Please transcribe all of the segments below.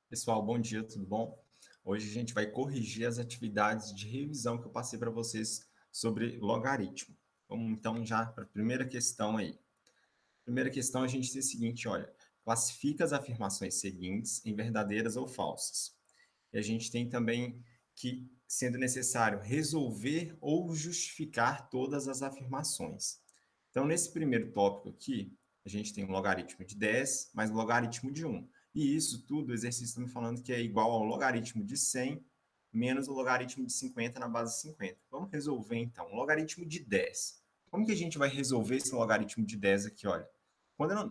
Pessoal, bom dia, tudo bom? Hoje a gente vai corrigir as atividades de revisão que eu passei para vocês sobre logaritmo. Vamos então já para a primeira questão aí. Primeira questão a gente tem o seguinte, olha, classifica as afirmações seguintes em verdadeiras ou falsas. E a gente tem também que, sendo necessário, resolver ou justificar todas as afirmações. Então, nesse primeiro tópico aqui, a gente tem um logaritmo de 10 mais um logaritmo de 1. E isso tudo, o exercício está me falando que é igual ao logaritmo de 100 menos o logaritmo de 50 na base de 50. Vamos resolver, então. O logaritmo de 10. Como que a gente vai resolver esse logaritmo de 10 aqui, olha?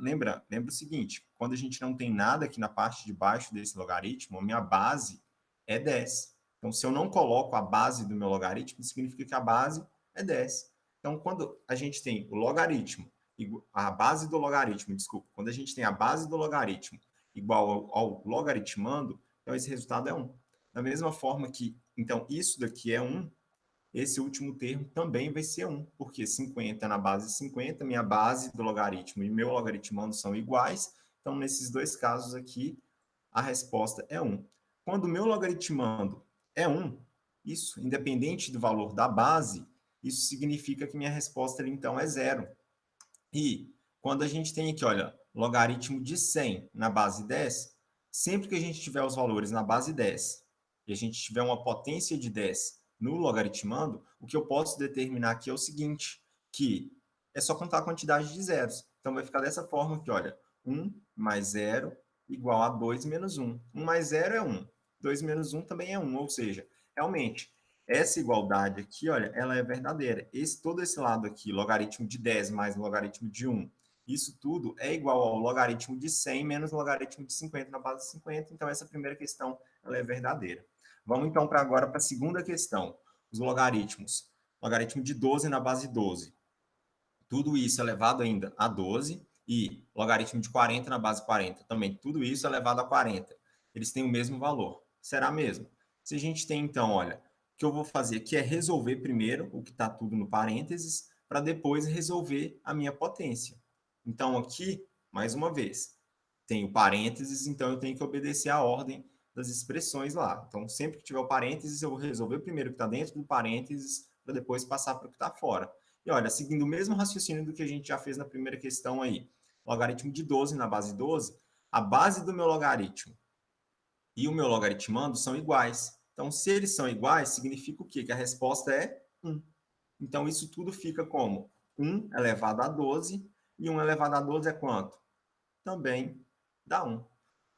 Lembra o seguinte, quando a gente não tem nada aqui na parte de baixo desse logaritmo, a minha base é 10. Então, se eu não coloco a base do meu logaritmo, significa que a base é 10. Então, quando a gente tem o logaritmo, a base do logaritmo, desculpa, quando a gente tem a base do logaritmo igual ao logaritmando, então esse resultado é 1. Da mesma forma que, então, isso daqui é 1, esse último termo também vai ser 1, porque 50 na base de 50, minha base do logaritmo e meu logaritmando são iguais, então, nesses dois casos aqui, a resposta é 1. Quando o meu logaritmando é 1, isso, independente do valor da base, isso significa que minha resposta ali, então, é 0. E quando a gente tem aqui, olha, logaritmo de 100 na base 10, sempre que a gente tiver os valores na base 10 e a gente tiver uma potência de 10 no logaritmando, o que eu posso determinar aqui é o seguinte, que é só contar a quantidade de zeros. Então, vai ficar dessa forma aqui, olha, 1 mais 0 igual a 2 menos 1. 1 mais 0 é 1. 2 menos 1 também é 1, ou seja, realmente, essa igualdade aqui, olha, ela é verdadeira. Todo esse lado aqui, logaritmo de 10 mais logaritmo de 1, isso tudo é igual ao logaritmo de 100 menos logaritmo de 50 na base de 50. Então, essa primeira questão ela é verdadeira. Vamos, então, agora para a segunda questão. Os logaritmos. Logaritmo de 12 na base de 12. Tudo isso é elevado ainda a 12. E logaritmo de 40 na base de 40. Também tudo isso é elevado a 40. Eles têm o mesmo valor. Será mesmo? Se a gente tem, então, olha, o que eu vou fazer aqui é resolver primeiro o que está tudo no parênteses, para depois resolver a minha potência. Então, aqui, mais uma vez, tenho parênteses, então eu tenho que obedecer a ordem das expressões lá. Então, sempre que tiver o parênteses, eu vou resolver primeiro o que está dentro do parênteses, para depois passar para o que está fora. E olha, seguindo o mesmo raciocínio do que a gente já fez na primeira questão aí, logaritmo de 12 na base 12, a base do meu logaritmo e o meu logaritmando são iguais. Então, se eles são iguais, significa o quê? Que a resposta é 1. Então, isso tudo fica como 1 elevado a 12, e 1 elevado a 12 é quanto? Também dá 1.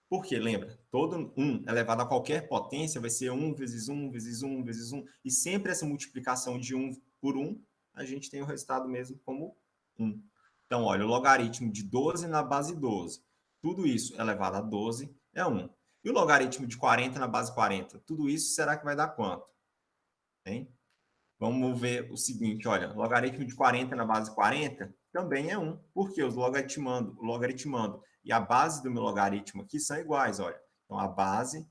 Porque, lembra, todo 1 elevado a qualquer potência vai ser 1 vezes 1 vezes 1 vezes 1, e sempre essa multiplicação de 1 por 1, a gente tem o resultado mesmo como 1. Então, olha, o logaritmo de 12 na base 12, tudo isso elevado a 12 é 1. E o logaritmo de 40 na base 40, tudo isso será que vai dar quanto? Hein? Vamos ver o seguinte, olha, logaritmo de 40 na base 40 também é 1, porque os logaritmando e a base do meu logaritmo aqui são iguais, olha. Então, a base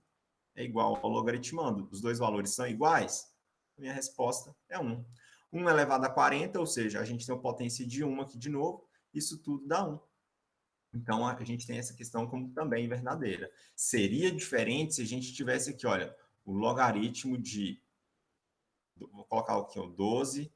é igual ao logaritmando. Os dois valores são iguais? Minha resposta é 1. 1 elevado a 40, ou seja, a gente tem uma potência de 1 aqui de novo, isso tudo dá 1. Então, a gente tem essa questão como também verdadeira. Seria diferente se a gente tivesse aqui, olha, o logaritmo de, vou colocar aqui, ó, 12,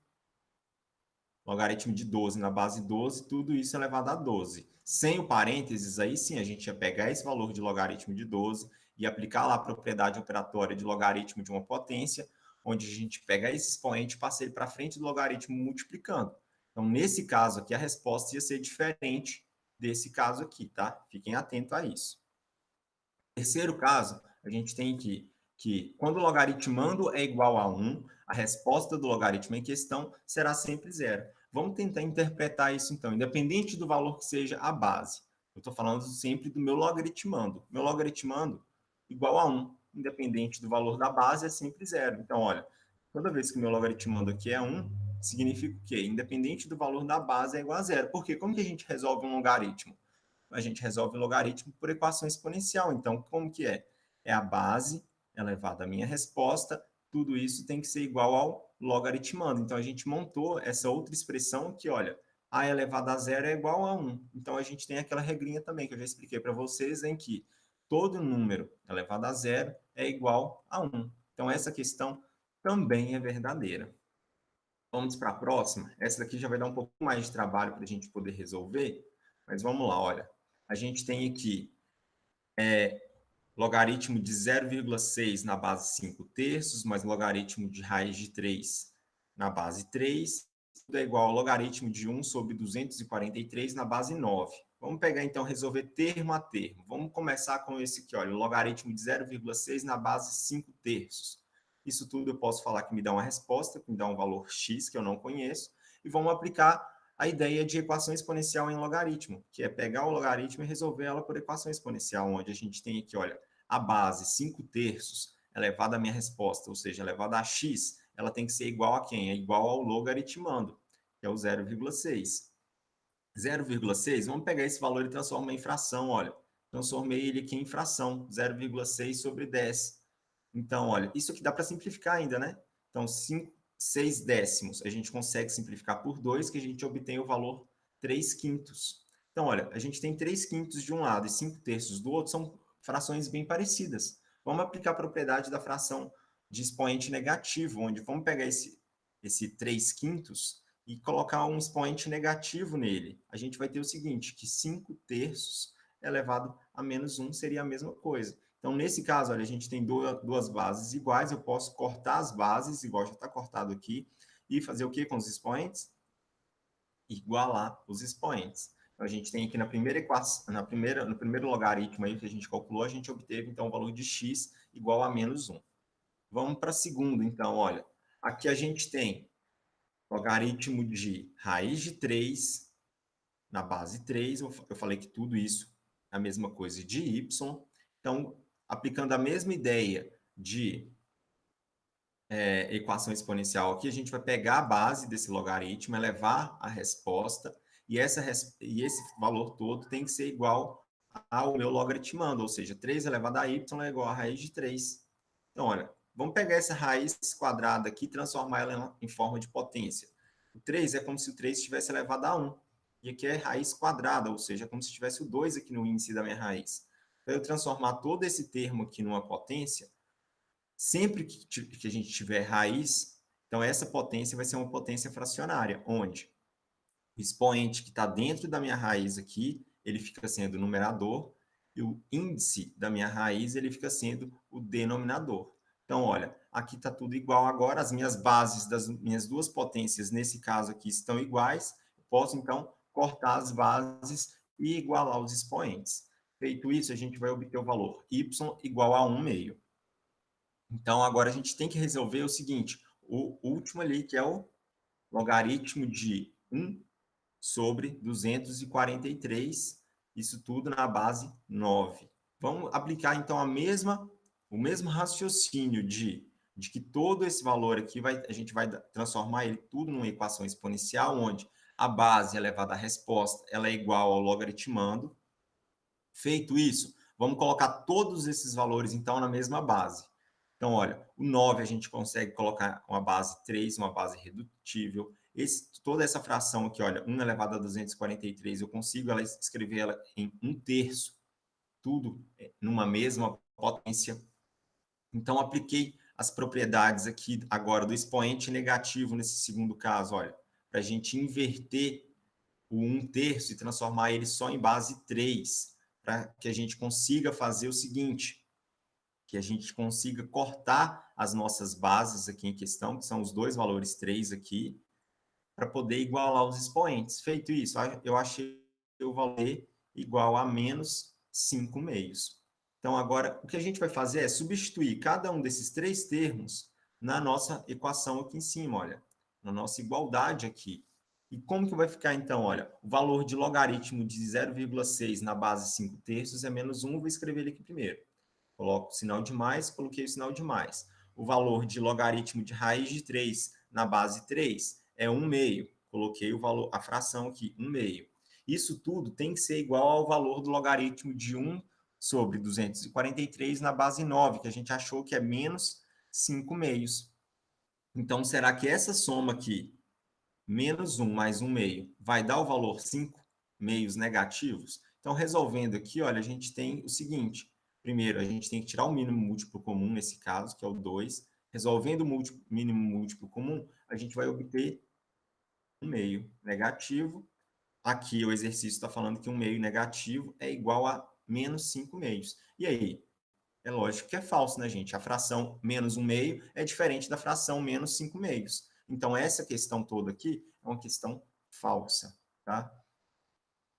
logaritmo de 12 na base 12, tudo isso elevado a 12. Sem o parênteses, aí sim, a gente ia pegar esse valor de logaritmo de 12 e aplicar lá a propriedade operatória de logaritmo de uma potência, onde a gente pega esse expoente e passa ele para frente do logaritmo multiplicando. Então, nesse caso aqui, a resposta ia ser diferente desse caso aqui, tá? Fiquem atentos a isso. Terceiro caso, a gente tem que quando o logaritmando é igual a 1, a resposta do logaritmo em questão será sempre zero. Vamos tentar interpretar isso, então, independente do valor que seja a base. Eu estou falando sempre do meu logaritmando. Meu logaritmando igual a 1, independente do valor da base, é sempre zero. Então, olha, toda vez que o meu logaritmando aqui é 1, significa o quê? Independente do valor da base, é igual a zero. Por quê? Como que a gente resolve um logaritmo? A gente resolve o logaritmo por equação exponencial. Então, como que é? É a base elevada à minha resposta, tudo isso tem que ser igual ao logaritmando. Então, a gente montou essa outra expressão que, olha, a elevado a zero é igual a 1. Então, a gente tem aquela regrinha também que eu já expliquei para vocês, em que todo número elevado a zero é igual a 1. Então, essa questão também é verdadeira. Vamos para a próxima. Essa daqui já vai dar um pouco mais de trabalho para a gente poder resolver, mas vamos lá, olha. A gente tem aqui logaritmo de 0,6 na base 5 terços, mais logaritmo de raiz de 3 na base 3, tudo é igual ao logaritmo de 1 sobre 243 na base 9. Vamos pegar, então, resolver termo a termo. Vamos começar com esse aqui, olha, logaritmo de 0,6 na base 5 terços. Isso tudo eu posso falar que me dá uma resposta, que me dá um valor x que eu não conheço, e vamos aplicar a ideia de equação exponencial em logaritmo, que é pegar o logaritmo e resolver ela por equação exponencial, onde a gente tem aqui, olha, a base 5 terços elevada à minha resposta, ou seja, elevada a x, ela tem que ser igual a quem? É igual ao logaritmando, que é o 0,6. 0,6, vamos pegar esse valor e transformar em fração, olha. Transformei ele aqui em fração, 0,6 sobre 10. Então, olha, isso aqui dá para simplificar ainda, né? Então, 6 décimos, a gente consegue simplificar por 2, que a gente obtém o valor 3 quintos. Então, olha, a gente tem 3 quintos de um lado e 5 terços do outro, são frações bem parecidas. Vamos aplicar a propriedade da fração de expoente negativo, onde vamos pegar esse 3 quintos e colocar um expoente negativo nele. A gente vai ter o seguinte, que 5 terços elevado a menos 1 seria a mesma coisa. Então, nesse caso, olha, a gente tem duas bases iguais, eu posso cortar as bases, igual já está cortado aqui, e fazer o que com os expoentes? Igualar os expoentes. Então, a gente tem aqui na primeira equação, no primeiro logaritmo aí que a gente calculou, a gente obteve, então, o valor de x igual a menos 1. Vamos para a segunda, então, olha. Aqui a gente tem logaritmo de raiz de 3 na base 3. Eu falei que tudo isso é a mesma coisa de y. Então, aplicando a mesma ideia de equação exponencial aqui, a gente vai pegar a base desse logaritmo, elevar a resposta, e esse valor todo tem que ser igual ao meu logaritmando, ou seja, 3 elevado a y é igual a raiz de 3. Então, olha, vamos pegar essa raiz quadrada aqui e transformar ela em forma de potência. O 3 é como se o 3 estivesse elevado a 1. E aqui é raiz quadrada, ou seja, é como se tivesse o 2 aqui no índice da minha raiz. Para eu transformar todo esse termo aqui numa potência, sempre que a gente tiver raiz, então essa potência vai ser uma potência fracionária, onde o expoente que está dentro da minha raiz aqui, ele fica sendo o numerador, e o índice da minha raiz, ele fica sendo o denominador. Então, olha, aqui está tudo igual agora, as minhas bases das minhas duas potências, nesse caso aqui, estão iguais, eu posso, então, cortar as bases e igualar os expoentes. Feito isso, a gente vai obter o valor y igual a 1 meio. Então, agora a gente tem que resolver o seguinte, o último ali, que é o logaritmo de 1 sobre 243, isso tudo na base 9. Vamos aplicar, então, o mesmo raciocínio de que todo esse valor aqui, a gente vai transformar ele tudo numa equação exponencial, onde a base elevada à resposta ela é igual ao logaritmando. Feito isso, vamos colocar todos esses valores, então, na mesma base. Então, olha, o 9 a gente consegue colocar uma base 3, uma base redutível. Toda essa fração aqui, olha, 1 elevado a 243, eu consigo escrever ela em 1 terço, tudo numa mesma potência. Então, apliquei as propriedades aqui agora do expoente negativo nesse segundo caso, olha, para a gente inverter o 1 terço e transformar ele só em base 3, para que a gente consiga fazer o seguinte, que a gente consiga cortar as nossas bases aqui em questão, que são os dois valores 3 aqui, para poder igualar os expoentes. Feito isso, eu achei o valor igual a menos 5 meios. Então, agora, o que a gente vai fazer é substituir cada um desses três termos na nossa equação aqui em cima, olha, na nossa igualdade aqui. E como que vai ficar, então? Olha, o valor de logaritmo de 0,6 na base 5 terços é menos 1, vou escrever ele aqui primeiro. Coloco o sinal de mais, coloquei o sinal de mais. O valor de logaritmo de raiz de 3 na base 3 é 1 meio. Coloquei o valor, a fração aqui, 1 meio. Isso tudo tem que ser igual ao valor do logaritmo de 1 sobre 243 na base 9, que a gente achou que é menos 5 meios. Então, será que essa soma aqui, menos 1 mais 1 meio, vai dar o valor 5 meios negativos? Então, resolvendo aqui, olha, a gente tem o seguinte, primeiro, a gente tem que tirar o mínimo múltiplo comum nesse caso, que é o 2. Resolvendo o mínimo múltiplo comum, a gente vai obter um meio negativo. Aqui o exercício está falando que um meio negativo é igual a menos 5 meios. E aí? É lógico que é falso, né, gente? A fração menos um meio é diferente da fração menos 5 meios. Então, essa questão toda aqui é uma questão falsa, tá?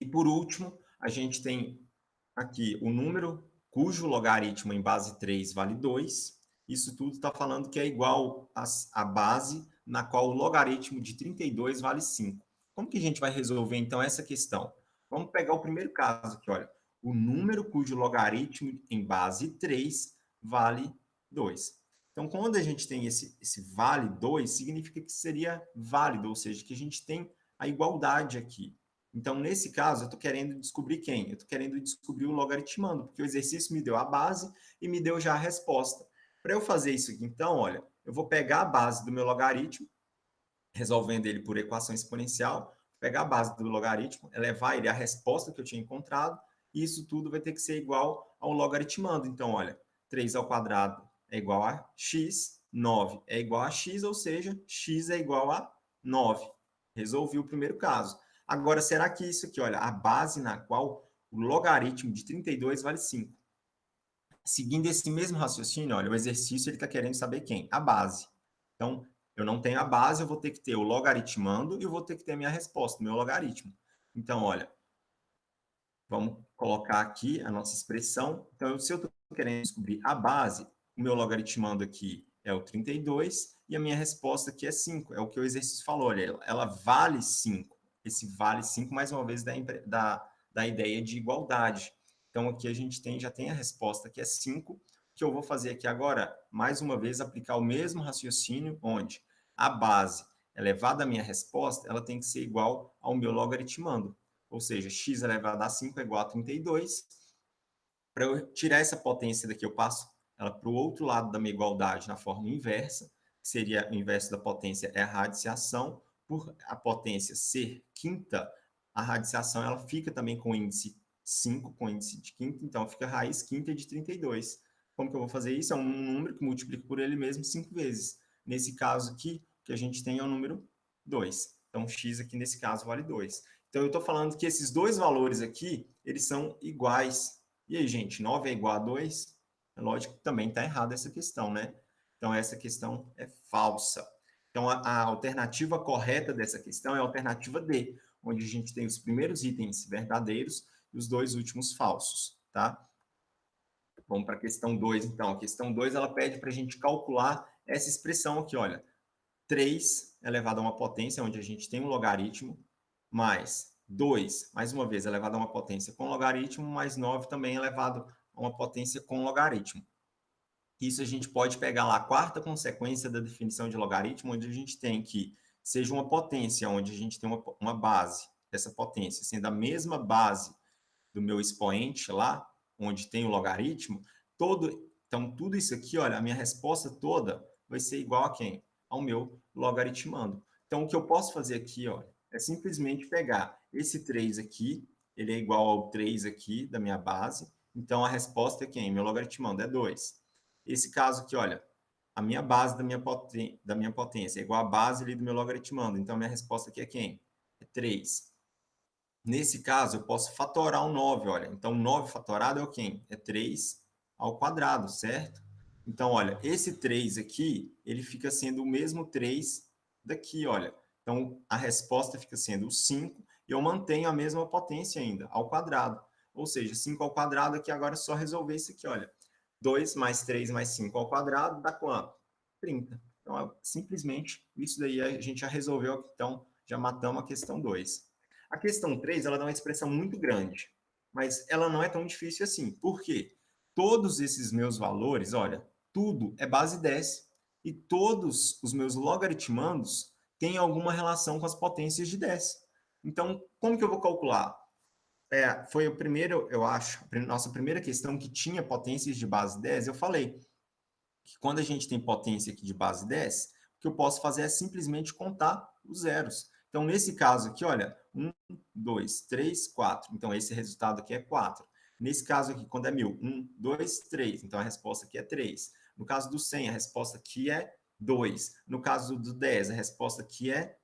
E, por último, a gente tem aqui o número cujo logaritmo em base 3 vale 2. Isso tudo está falando que é igual à base na qual o logaritmo de 32 vale 5. Como que a gente vai resolver, então, essa questão? Vamos pegar o primeiro caso aqui, olha. O número cujo logaritmo em base 3 vale 2. Então, quando a gente tem esse vale 2, significa que seria válido, ou seja, que a gente tem a igualdade aqui. Então, nesse caso, eu estou querendo descobrir quem? Eu estou querendo descobrir o logaritmando, porque o exercício me deu a base e me deu já a resposta. Para eu fazer isso aqui, então, olha, eu vou pegar a base do meu logaritmo, resolvendo ele por equação exponencial, pegar a base do logaritmo, elevar ele à resposta que eu tinha encontrado, e isso tudo vai ter que ser igual ao logaritmando. Então, olha, 3 ao quadrado é igual a x, 9 é igual a x, ou seja, x é igual a 9. Resolvi o primeiro caso. Agora, será que isso aqui, olha, a base na qual o logaritmo de 32 vale 5? Seguindo esse mesmo raciocínio, olha, o exercício ele está querendo saber quem? A base. Então, eu não tenho a base, eu vou ter que ter o logaritmando e eu vou ter que ter a minha resposta, o meu logaritmo. Então, olha, vamos colocar aqui a nossa expressão. Então, se eu estou querendo descobrir a base, o meu logaritmando aqui é o 32 e a minha resposta aqui é 5. É o que o exercício falou, olha, ela vale 5. Esse vale 5, mais uma vez, da ideia de igualdade. Então, aqui a gente já tem a resposta que é 5. O que eu vou fazer aqui agora, mais uma vez, aplicar o mesmo raciocínio, onde a base elevada à minha resposta, ela tem que ser igual ao meu logaritmando. Ou seja, x elevado a 5 é igual a 32. Para eu tirar essa potência daqui, eu passo ela para o outro lado da minha igualdade na forma inversa, que seria o inverso da potência é a radiciação. Por a potência ser quinta, a radiciação ela fica também com índice 5, com índice de quinta, então fica raiz quinta de 32. Como que eu vou fazer isso? É um número que multiplica por ele mesmo 5 vezes. Nesse caso aqui, o que a gente tem é o número 2. Então, x aqui nesse caso vale 2. Então, eu estou falando que esses dois valores aqui, eles são iguais. E aí, gente, 9 é igual a 2? É lógico que também está errada essa questão, né? Então, essa questão é falsa. Então, a alternativa correta dessa questão é a alternativa D, onde a gente tem os primeiros itens verdadeiros e os dois últimos falsos, tá? Vamos para a questão 2, então. A questão 2, ela pede para a gente calcular essa expressão aqui, olha. 3 elevado a uma potência, onde a gente tem um logaritmo, mais 2, mais uma vez, elevado a uma potência com logaritmo, mais 9 também elevado a uma potência com logaritmo. Isso a gente pode pegar lá a quarta consequência da definição de logaritmo, onde a gente tem que seja uma potência, onde a gente tem uma base dessa potência, sendo a mesma base do meu expoente lá, onde tem o logaritmo, então tudo isso aqui, olha, a minha resposta toda vai ser igual a quem? Ao meu logaritmando. Então, o que eu posso fazer aqui, olha, é simplesmente pegar esse 3 aqui, ele é igual ao 3 aqui da minha base, então a resposta é quem? Meu logaritmando é 2. Esse caso aqui, olha, a minha base da minha potência é igual à base ali do meu logaritmando, então a minha resposta aqui é quem? É 3. Nesse caso, eu posso fatorar o 9, olha. Então, 9 fatorado é o quê? É 3 ao quadrado, certo? Então, olha, esse 3 aqui, ele fica sendo o mesmo 3 daqui, olha. Então, a resposta fica sendo o 5 e eu mantenho a mesma potência ainda, ao quadrado. Ou seja, 5 ao quadrado aqui agora é só resolver isso aqui, olha. 2 mais 3 mais 5 ao quadrado dá quanto? 30. Então, simplesmente, isso daí a gente já resolveu, então, já matamos a questão 2. A questão 3, ela dá uma expressão muito grande, mas ela não é tão difícil assim. Por quê? Todos esses meus valores, olha, tudo é base 10 e todos os meus logaritmandos têm alguma relação com as potências de 10. Então, como que eu vou calcular? Foi o primeiro, eu acho, a nossa primeira questão que tinha potências de base 10, eu falei que quando a gente tem potência aqui de base 10, o que eu posso fazer é simplesmente contar os zeros. Então, nesse caso aqui, olha, 1, 2, 3, 4. Então, esse resultado aqui é 4. Nesse caso aqui, quando é 1.000, 1, 2, 3. Então, a resposta aqui é 3. No caso do 100, a resposta aqui é 2. No caso do 10, a resposta aqui é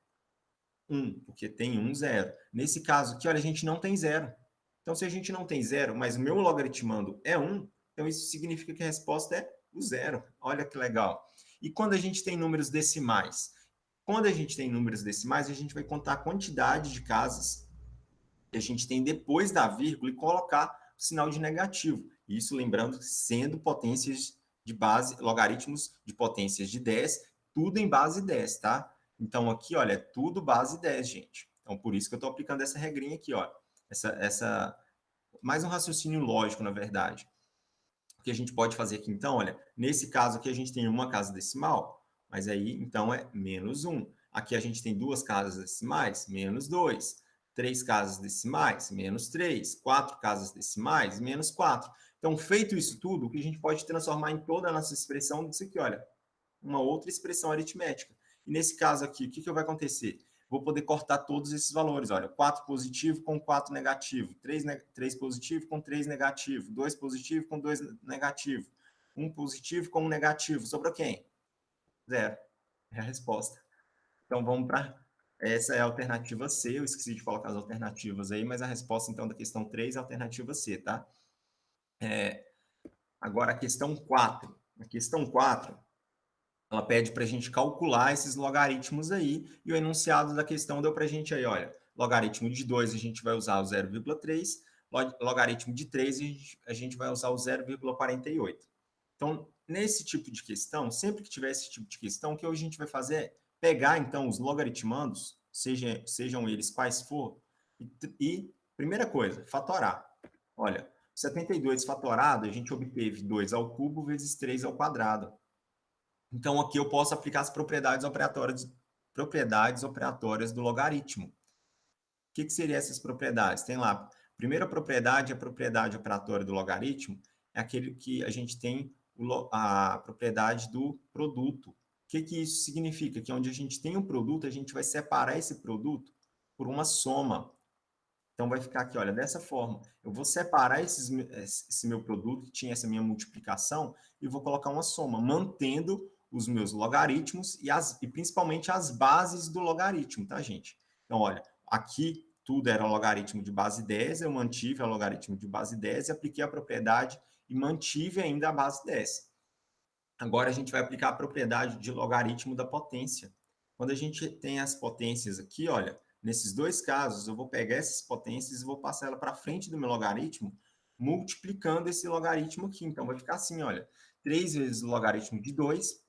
1, porque tem 1, 0. Nesse caso aqui, olha, a gente não tem 0. Então, se a gente não tem 0, mas o meu logaritmando é 1, então isso significa que a resposta é o 0. Olha que legal. E quando a gente tem números decimais? Quando a gente tem números decimais, a gente vai contar a quantidade de casas que a gente tem depois da vírgula e colocar o sinal de negativo. Isso, lembrando, sendo potências de base, logaritmos de potências de 10, tudo em base 10, tá? Então, aqui, olha, é tudo base 10, gente. Então, por isso que eu estou aplicando essa regrinha aqui, ó. Mais um raciocínio lógico, na verdade. O que a gente pode fazer aqui, então, olha, nesse caso aqui a gente tem uma casa decimal, mas aí, então, é menos 1. Aqui a gente tem duas casas decimais, menos 2. 3 casas decimais, menos 3. 4 casas decimais, menos 4. Então, feito isso tudo, o que a gente pode transformar em toda a nossa expressão disso aqui, olha, uma outra expressão aritmética. E nesse caso aqui, o que vai acontecer? Vou poder cortar todos esses valores. Olha, 4 positivo com 4 negativo, 3 positivo com 3 negativo, 2 positivo com 2 negativo, 1 positivo com 1 negativo. Sobrou quem? 0. É a resposta. Então, vamos para... Essa é a alternativa C. Eu esqueci de colocar as alternativas aí, mas a resposta, então, da questão 3 é a alternativa C, tá? Agora, a questão 4. A questão 4, ela pede para a gente calcular esses logaritmos aí, e o enunciado da questão deu para a gente aí, olha, logaritmo de 2 a gente vai usar o 0,3, logaritmo de 3 a gente vai usar o 0,48. Então, nesse tipo de questão, sempre que tiver esse tipo de questão, o que a gente vai fazer é pegar, então, os logaritmandos, sejam eles quais for, e primeira coisa, fatorar. Olha, 72 fatorado, a gente obteve 2 ao cubo vezes 3 ao quadrado. Então, aqui eu posso aplicar as propriedades operatórias do logaritmo. O que seriam essas propriedades? Tem lá, a primeira propriedade, a propriedade operatória do logaritmo, é aquele que a gente tem a propriedade do produto. O que isso significa? Que onde a gente tem um produto, a gente vai separar esse produto por uma soma. Então, vai ficar aqui, olha, dessa forma. Eu vou separar esse meu produto, que tinha essa minha multiplicação, e vou colocar uma soma, mantendo os meus logaritmos e principalmente as bases do logaritmo, tá, gente? Então, olha, aqui tudo era logaritmo de base 10, eu mantive a logaritmo de base 10 e apliquei a propriedade e mantive ainda a base 10. Agora, a gente vai aplicar a propriedade de logaritmo da potência. Quando a gente tem as potências aqui, olha, nesses dois casos, eu vou pegar essas potências e vou passar ela para frente do meu logaritmo, multiplicando esse logaritmo aqui. Então, vai ficar assim, olha, 3 vezes o logaritmo de 2,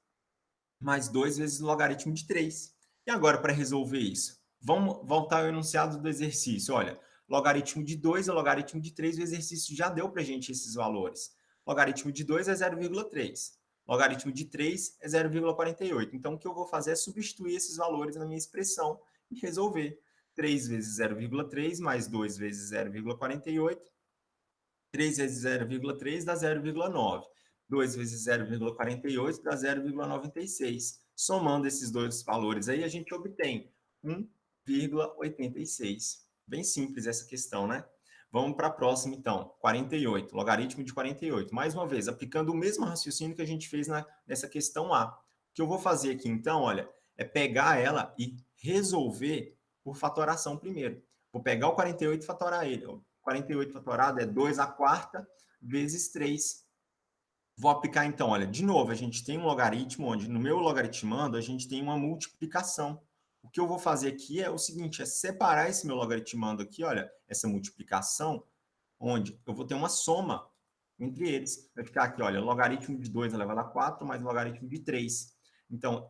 mais 2 vezes o logaritmo de 3. E agora, para resolver isso? Vamos voltar ao enunciado do exercício. Olha, logaritmo de 2 é logaritmo de 3, o exercício já deu para a gente esses valores. Logaritmo de 2 é 0,3. Logaritmo de 3 é 0,48. Então, o que eu vou fazer é substituir esses valores na minha expressão e resolver. 3 vezes 0,3 mais 2 vezes 0,48. 3 vezes 0,3 dá 0,9. 2 vezes 0,48 dá 0,96. Somando esses dois valores aí, a gente obtém 1,86. Bem simples essa questão, né? Vamos para a próxima, então. 48, logaritmo de 48. Mais uma vez, aplicando o mesmo raciocínio que a gente fez nessa questão A. O que eu vou fazer aqui, então, olha, é pegar ela e resolver por fatoração primeiro. Vou pegar o 48 e fatorar ele. 48 fatorado é 2 à quarta vezes 3. Vou aplicar, então, olha, de novo, a gente tem um logaritmo, onde no meu logaritmando a gente tem uma multiplicação. O que eu vou fazer aqui é o seguinte, é separar esse meu logaritmando aqui, olha, essa multiplicação, onde eu vou ter uma soma entre eles. Vai ficar aqui, olha, logaritmo de 2 elevado a 4 mais logaritmo de 3. Então,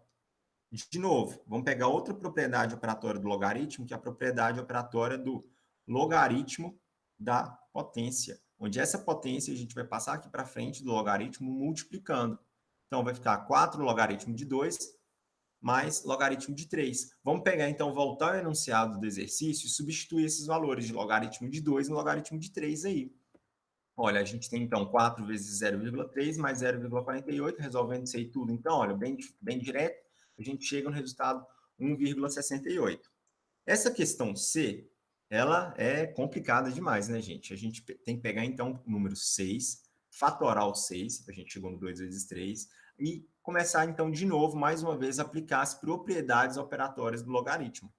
de novo, vamos pegar outra propriedade operatória do logaritmo, que é a propriedade operatória do logaritmo da potência, onde essa potência a gente vai passar aqui para frente do logaritmo multiplicando. Então, vai ficar 4 logaritmo de 2 mais logaritmo de 3. Vamos pegar, então, voltar ao enunciado do exercício e substituir esses valores de logaritmo de 2 e logaritmo de 3 aí. Olha, a gente tem, então, 4 vezes 0,3 mais 0,48, resolvendo isso aí tudo. Então, olha, bem direto, a gente chega no resultado 1,68. Essa questão C, ela é complicada demais, né, gente? A gente tem que pegar, então, o número 6, fatorar o 6, a gente chegou no 2 vezes 3, e começar, então, de novo, mais uma vez, a aplicar as propriedades operatórias do logaritmo,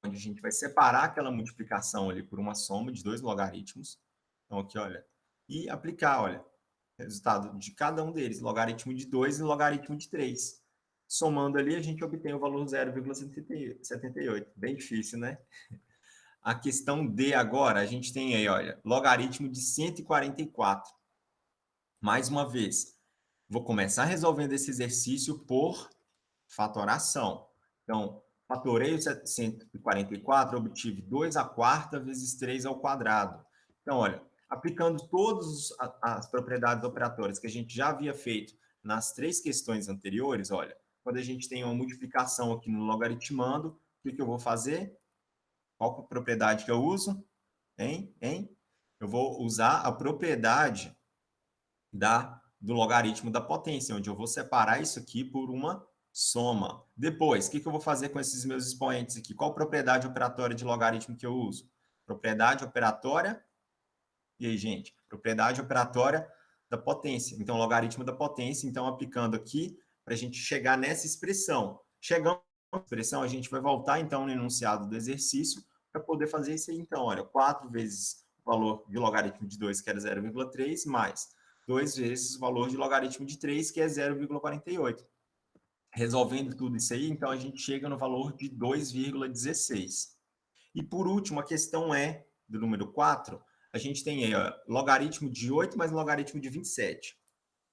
onde a gente vai separar aquela multiplicação ali por uma soma de dois logaritmos. Então, aqui, olha, e aplicar, olha, resultado de cada um deles, logaritmo de 2 e logaritmo de 3. Somando ali, a gente obtém o valor 0,78. Bem difícil, né? A questão D agora, a gente tem aí, olha, logaritmo de 144. Mais uma vez, vou começar resolvendo esse exercício por fatoração. Então, fatorei o 144, obtive 2 à quarta vezes 3 ao quadrado. Então, olha, aplicando todas as propriedades operatórias que a gente já havia feito nas três questões anteriores, olha, quando a gente tem uma multiplicação aqui no logaritmando, o que eu vou fazer? Qual a propriedade que eu uso? Hein? Eu vou usar a propriedade do logaritmo da potência, onde eu vou separar isso aqui por uma soma. Depois, o que eu vou fazer com esses meus expoentes aqui? Qual propriedade operatória de logaritmo que eu uso? Propriedade operatória. E aí, gente? Propriedade operatória da potência. Então, logaritmo da potência. Então, aplicando aqui, para a gente chegar nessa expressão. Chegando nessa expressão, a gente vai voltar, então, no enunciado do exercício, para poder fazer isso aí. Então, olha, 4 vezes o valor de logaritmo de 2, que era 0,3, mais 2 vezes o valor de logaritmo de 3, que é 0,48. Resolvendo tudo isso aí, então, a gente chega no valor de 2,16. E, por último, a questão é, do número 4, a gente tem aí, ó, logaritmo de 8 mais logaritmo de 27.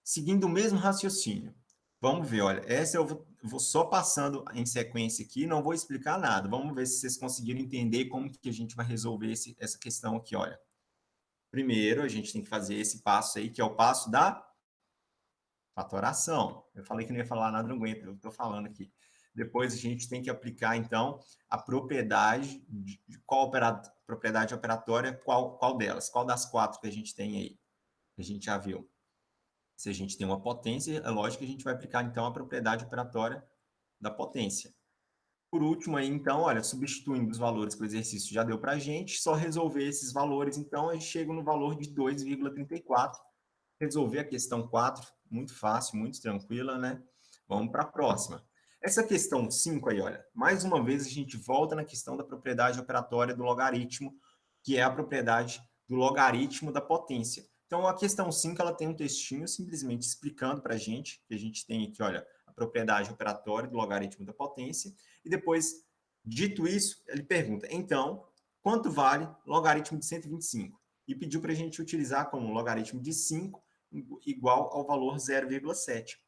Seguindo o mesmo raciocínio. Vamos ver, olha, essa eu vou só passando em sequência aqui, não vou explicar nada. Vamos ver se vocês conseguiram entender como que a gente vai resolver essa questão aqui, olha. Primeiro, a gente tem que fazer esse passo aí, que é o passo da fatoração. Eu falei que não ia falar nada, não aguento, eu estou falando aqui. Depois a gente tem que aplicar, então, a propriedade, qual propriedade operatória, qual delas? Qual das 4 que a gente tem aí? Que a gente já viu. Se a gente tem uma potência, é lógico que a gente vai aplicar, então, a propriedade operatória da potência. Por último, aí, então, olha, substituindo os valores que o exercício já deu para a gente, só resolver esses valores, então, a gente chega no valor de 2,34. Resolver a questão 4, muito fácil, muito tranquila, né? Vamos para a próxima. Essa questão 5 aí, olha, mais uma vez a gente volta na questão da propriedade operatória do logaritmo, que é a propriedade do logaritmo da potência. Então, a questão 5, ela tem um textinho simplesmente explicando para a gente, que a gente tem aqui, olha, a propriedade operatória do logaritmo da potência, e depois, dito isso, ele pergunta, então, quanto vale logaritmo de 125? E pediu para a gente utilizar como logaritmo de 5 igual ao valor 0,7.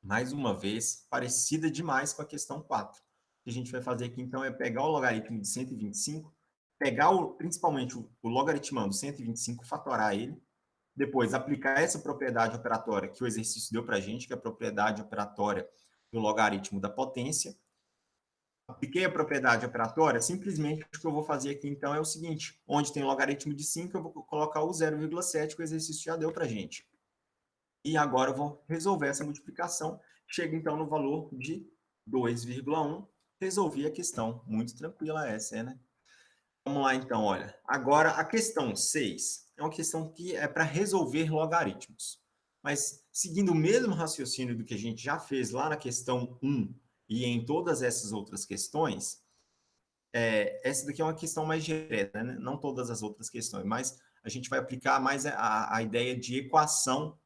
Mais uma vez, parecida demais com a questão 4. O que a gente vai fazer aqui, então, é pegar o logaritmo de 125, pegar principalmente o logaritmando 125, fatorar ele, depois aplicar essa propriedade operatória que o exercício deu para a gente, que é a propriedade operatória do logaritmo da potência. Apliquei a propriedade operatória, simplesmente o que eu vou fazer aqui, então, é o seguinte, onde tem logaritmo de 5, eu vou colocar o 0,7 que o exercício já deu para a gente. E agora eu vou resolver essa multiplicação. Chega, então, no valor de 2,1. Resolvi a questão. Muito tranquila essa, né? Vamos lá, então, olha. Agora, a questão 6 é uma questão que é para resolver logaritmos. Mas, seguindo o mesmo raciocínio do que a gente já fez lá na questão 1 e em todas essas outras questões, essa daqui é uma questão mais direta, né? Não todas as outras questões, mas a gente vai aplicar mais a ideia de equação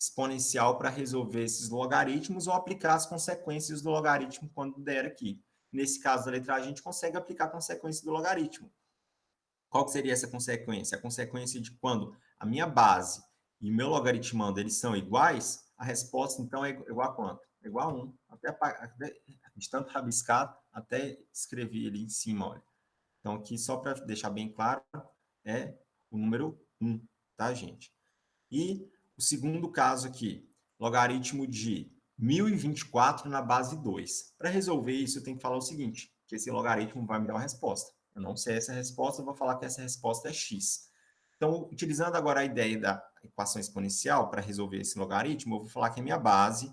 exponencial para resolver esses logaritmos ou aplicar as consequências do logaritmo quando der aqui. Nesse caso da letra A, a gente consegue aplicar a consequência do logaritmo. Qual que seria essa consequência? A consequência de quando a minha base e o meu logaritmando eles são iguais, a resposta, então, é igual a quanto? É igual a 1. Até de tanto rabiscar, até escrevi ali em cima, olha. Então, aqui, só para deixar bem claro, é o número 1, tá, gente? E o segundo caso aqui, logaritmo de 1024 na base 2. Para resolver isso, eu tenho que falar o seguinte, que esse logaritmo vai me dar uma resposta. Eu não sei essa resposta, eu vou falar que essa resposta é x. Então, utilizando agora a ideia da equação exponencial para resolver esse logaritmo, eu vou falar que a minha base,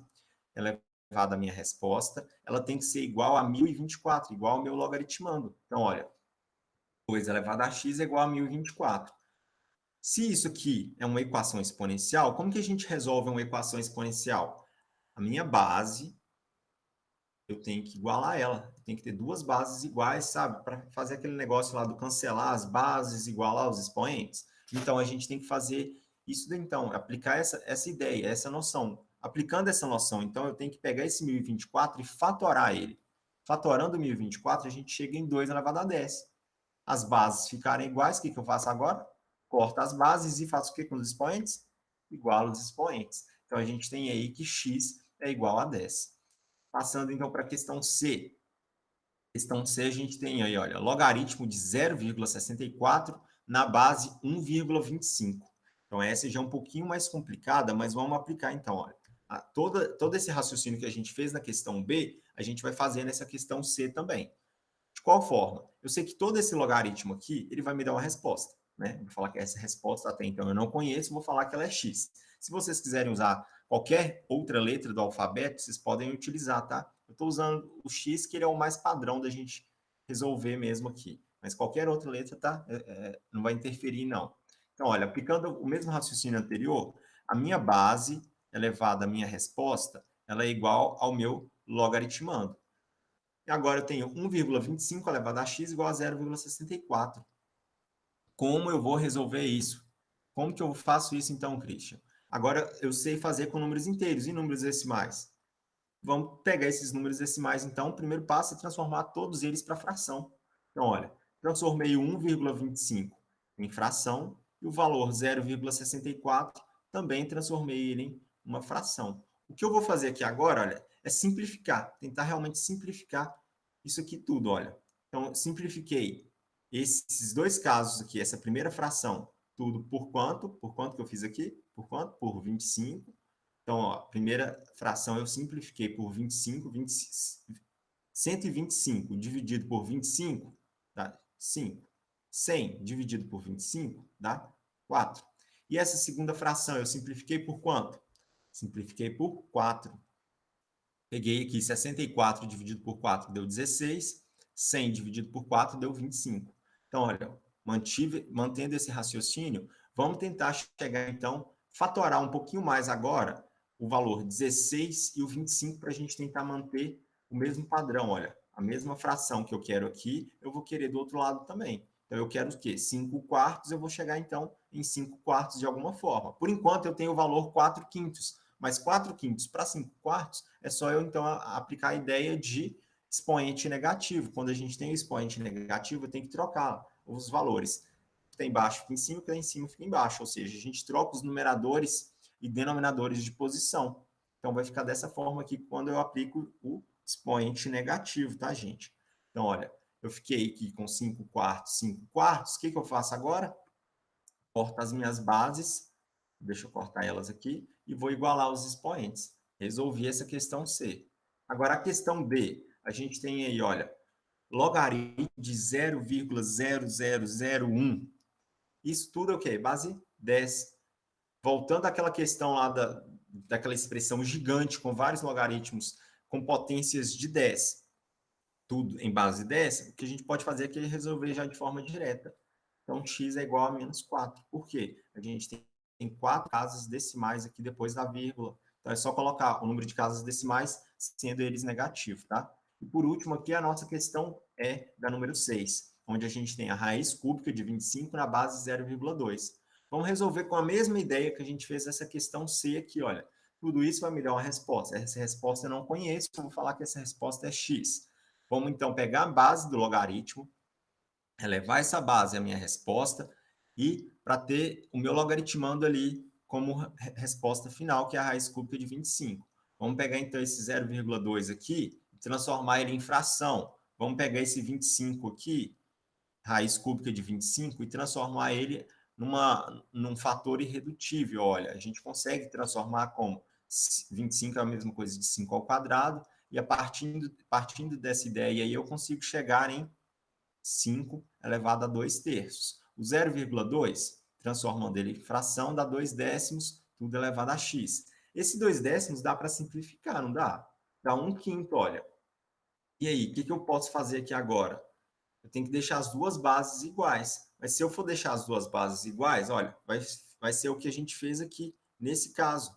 elevada à minha resposta, ela tem que ser igual a 1024, igual ao meu logaritmando. Então, olha, 2 elevado a x é igual a 1024. Se isso aqui é uma equação exponencial, como que a gente resolve uma equação exponencial? A minha base, eu tenho que igualar ela. Tem que ter duas bases iguais, sabe? Para fazer aquele negócio lá do cancelar as bases, igualar os expoentes. Então, a gente tem que fazer isso, então, aplicar essa ideia, essa noção. Aplicando essa noção, então, eu tenho que pegar esse 1024 e fatorar ele. Fatorando 1024, a gente chega em 2 elevado a 10. As bases ficarem iguais, o que eu faço agora? Corto as bases e faço o que com os expoentes? Igualo os expoentes. Então, a gente tem aí que x é igual a 10. Passando, então, para a questão C. Questão C, a gente tem aí, olha, logaritmo de 0,64 na base 1,25. Então, essa já é um pouquinho mais complicada, mas vamos aplicar, então, olha. Todo esse raciocínio que a gente fez na questão B, a gente vai fazer nessa questão C também. De qual forma? Eu sei que todo esse logaritmo aqui, ele vai me dar uma resposta, né? Vou falar que essa resposta até então eu não conheço, vou falar que ela é x. Se vocês quiserem usar qualquer outra letra do alfabeto, vocês podem utilizar, tá? Eu estou usando o x, que ele é o mais padrão da gente resolver mesmo aqui. Mas qualquer outra letra, tá? Não vai interferir, não. Então, olha, aplicando o mesmo raciocínio anterior, a minha base elevada à minha resposta, ela é igual ao meu logaritmando. E agora eu tenho 1,25 elevado a x igual a 0,64. Como eu vou resolver isso? Como que eu faço isso então, Christian? Agora eu sei fazer com números inteiros e números decimais. Vamos pegar esses números decimais, então. O primeiro passo é transformar todos eles para fração. Então, olha, transformei o 1,25 em fração e o valor 0,64 também transformei ele em uma fração. O que eu vou fazer aqui agora, olha, é simplificar, tentar realmente simplificar isso aqui tudo, olha. Então, simplifiquei esses dois casos aqui, essa primeira fração, tudo por quanto? Por quanto que eu fiz aqui? Por quanto? Por 25. Então, ó, a primeira fração eu simplifiquei por 25, 125 dividido por 25 dá 5. 100 dividido por 25 dá 4. E essa segunda fração eu simplifiquei por quanto? Simplifiquei por 4. Peguei aqui 64 dividido por 4 deu 16, 100 dividido por 4 deu 25. Então, olha, mantendo esse raciocínio, vamos tentar chegar, então, fatorar um pouquinho mais agora o valor 16 e o 25 para a gente tentar manter o mesmo padrão. Olha, a mesma fração que eu quero aqui, eu vou querer do outro lado também. Então, eu quero o quê? 5 quartos, eu vou chegar, então, em 5 quartos de alguma forma. Por enquanto, eu tenho o valor 4 quintos, mas 4 quintos para 5 quartos é só eu, então, aplicar a ideia de expoente negativo. Quando a gente tem o expoente negativo, eu tenho que trocar os valores. O que tem embaixo fica em cima, o que tem em cima fica embaixo. Ou seja, a gente troca os numeradores e denominadores de posição. Então, vai ficar dessa forma aqui quando eu aplico o expoente negativo, tá, gente? Então, olha, eu fiquei aqui com 5 quartos, 5 quartos. O que eu faço agora? Corto as minhas bases, deixa eu cortar elas aqui, e vou igualar os expoentes. Resolvi essa questão C. Agora, a questão B, a gente tem aí, olha, logaritmo de 0,0001. Isso tudo é o quê? Base 10. Voltando àquela questão lá daquela expressão gigante com vários logaritmos com potências de 10, tudo em base 10, o que a gente pode fazer aqui é resolver já de forma direta. Então, x é igual a menos 4. Por quê? A gente tem 4 casas decimais aqui depois da vírgula. Então, é só colocar o número de casas decimais, sendo eles negativos, tá? E por último, aqui a nossa questão é da número 6, onde a gente tem a raiz cúbica de 25 na base 0,2. Vamos resolver com a mesma ideia que a gente fez essa questão C aqui, olha. Tudo isso vai me dar uma resposta. Essa resposta eu não conheço, eu vou falar que essa resposta é x. Vamos, então, pegar a base do logaritmo, elevar essa base à minha resposta e para ter o meu logaritmando ali como resposta final, que é a raiz cúbica de 25. Vamos pegar, então, esse 0,2 aqui e transformar ele em fração. Vamos pegar esse 25 aqui, raiz cúbica de 25, e transformar ele num fator irredutível. Olha, a gente consegue transformar como 25 é a mesma coisa de 5 ao quadrado, e partindo dessa ideia aí, eu consigo chegar em 5 elevado a 2 terços. O 0,2, transformando ele em fração, dá 2 décimos, tudo elevado a x. Esse 2 décimos dá para simplificar, não dá? Dá 1 quinto, olha. E aí, o que eu posso fazer aqui agora? eu tenho que deixar as duas bases iguais. Mas se eu for deixar as duas bases iguais, olha, vai ser o que a gente fez aqui nesse caso.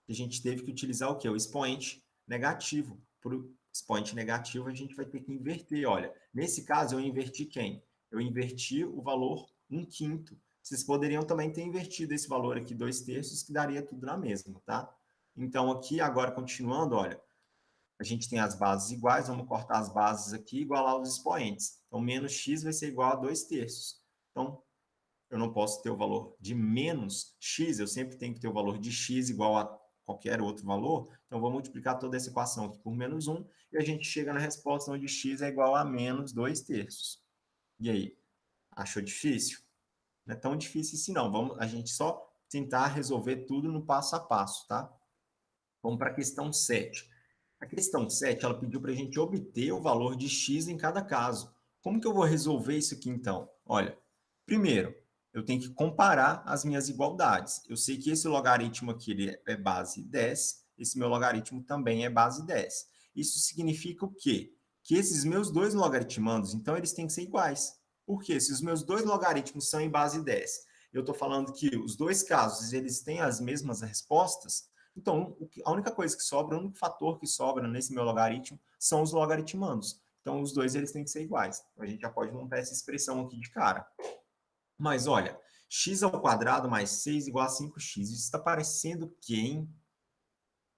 A gente teve que utilizar o quê? O expoente negativo. Para o expoente negativo, a gente vai ter que inverter. Olha, nesse caso, eu inverti quem? Eu inverti o valor 1/5. Vocês poderiam também ter invertido esse valor aqui, 2/3, que daria tudo na mesma, tá? Então, aqui, agora, continuando, olha, a gente tem as bases iguais, vamos cortar as bases aqui e igualar os expoentes. Então, menos x vai ser igual a 2/3. Então, eu não posso ter o valor de menos x, eu sempre tenho que ter o valor de x igual a qualquer outro valor. Então, vou multiplicar toda essa equação aqui por menos 1 e a gente chega na resposta onde x é igual a menos 2/3. E aí, achou difícil? Não é tão difícil assim não. Vamos a gente só tentar resolver tudo no passo a passo, tá? Vamos para a questão 7. A questão 7, ela pediu para a gente obter o valor de x em cada caso. Como que eu vou resolver isso aqui, então? Olha, primeiro, eu tenho que comparar as minhas igualdades. Eu sei que esse logaritmo aqui ele é base 10, esse meu logaritmo também é base 10. Isso significa o quê? Que esses meus dois logaritmandos, então, eles têm que ser iguais. Por quê? Se os meus dois logaritmos são em base 10, eu estou falando que os dois casos eles têm as mesmas respostas, então, a única coisa que sobra, o único fator que sobra nesse meu logaritmo são os logaritmandos. Então, os dois eles têm que ser iguais. Então, a gente já pode montar essa expressão aqui de cara. Mas, olha, x ao quadrado mais 6 igual a 5x. Isso está parecendo o quê, hein?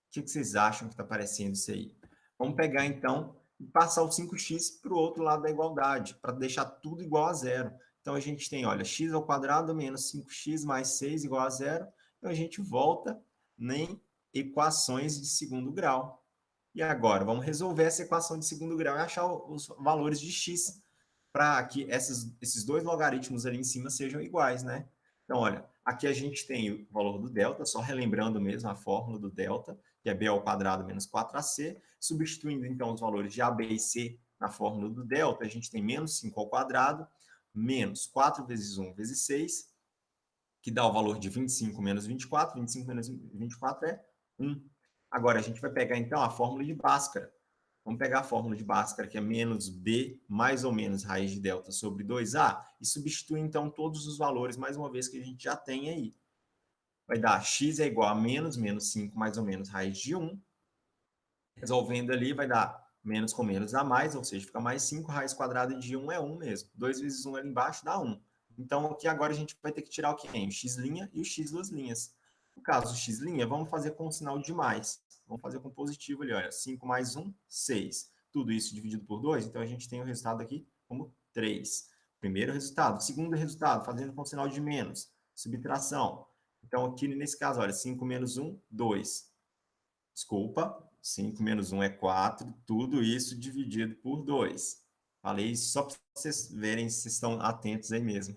O que vocês acham que está parecendo isso aí? Vamos pegar, então, e passar o 5x para o outro lado da igualdade, para deixar tudo igual a zero. Então, a gente tem, olha, x ao quadrado menos 5x mais 6 igual a zero. Então, a gente volta em equações de segundo grau. E agora, vamos resolver essa equação de segundo grau e achar os valores de x para que esses dois logaritmos ali em cima sejam iguais, né? Então, olha, aqui a gente tem o valor do delta, só relembrando mesmo a fórmula do delta, que é b ao quadrado menos 4ac, substituindo então os valores de a, b e c na fórmula do delta, a gente tem menos 5 ao quadrado, menos 4 vezes 1 vezes 6, que dá o valor de 25 menos 24, 25 menos 24 é 1. Agora, a gente vai pegar então a fórmula de Bhaskara. Vamos pegar a fórmula de Bhaskara, que é menos b mais ou menos raiz de delta sobre 2a, e substituir então todos os valores, mais uma vez, que a gente já tem aí. Vai dar x é igual a menos 5 mais ou menos raiz de 1. Resolvendo ali, vai dar menos com menos dá mais, ou seja, fica mais 5, raiz quadrada de 1 é 1 mesmo. 2 vezes 1 ali embaixo dá 1. Então, aqui agora a gente vai ter que tirar o quê? O x' e o x duas linhas. No caso, o x', vamos fazer com o sinal de mais. Vamos fazer com positivo ali, olha. 5 mais 1, 6. Tudo isso dividido por 2, então a gente tem o resultado aqui como 3. Primeiro resultado. Segundo resultado, fazendo com o sinal de menos. Subtração. Então, aqui nesse caso, olha, 5 menos 1, 2. Desculpa, 5 menos 1 é 4, tudo isso dividido por 2. Falei isso só para vocês verem se estão atentos aí mesmo.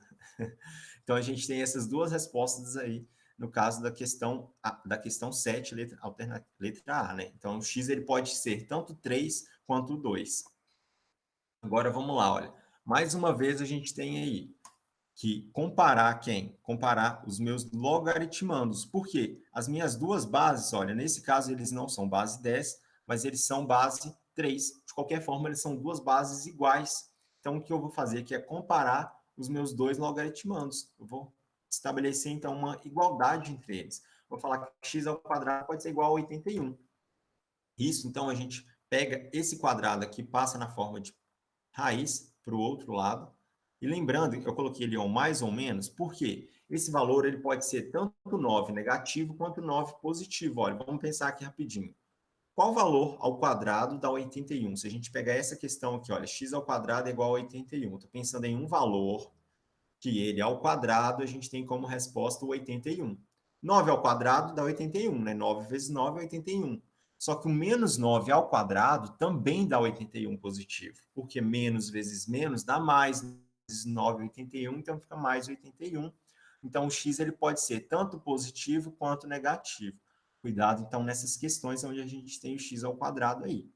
Então, a gente tem essas duas respostas aí, no caso da questão 7, letra A, né? Então, o x ele pode ser tanto 3 quanto 2. Agora, vamos lá, olha. Mais uma vez, a gente tem aí que comparar quem? Comparar os meus logaritmandos. Por quê? As minhas duas bases, olha, nesse caso eles não são base 10, mas eles são base 3. De qualquer forma, eles são duas bases iguais. Então, o que eu vou fazer aqui é comparar os meus dois logaritmandos. Eu vou estabelecer, então, uma igualdade entre eles. Vou falar que x ao quadrado pode ser igual a 81. Isso, então, a gente pega esse quadrado aqui, passa na forma de raiz para o outro lado. E lembrando, eu coloquei ali mais ou menos, porque esse valor ele pode ser tanto 9 negativo quanto 9 positivo. Olha, vamos pensar aqui rapidinho. Qual valor ao quadrado dá 81? Se a gente pegar essa questão aqui, olha, x ao quadrado é igual a 81. Estou pensando em um valor que ele ao quadrado a gente tem como resposta o 81. 9 ao quadrado dá 81, né? 9 vezes 9 é 81. Só que o menos 9 ao quadrado também dá 81 positivo, porque menos vezes menos dá mais, vezes 9 81, então fica mais 81. Então, o x ele pode ser tanto positivo quanto negativo. Cuidado, então, nessas questões onde a gente tem o x ao quadrado aí.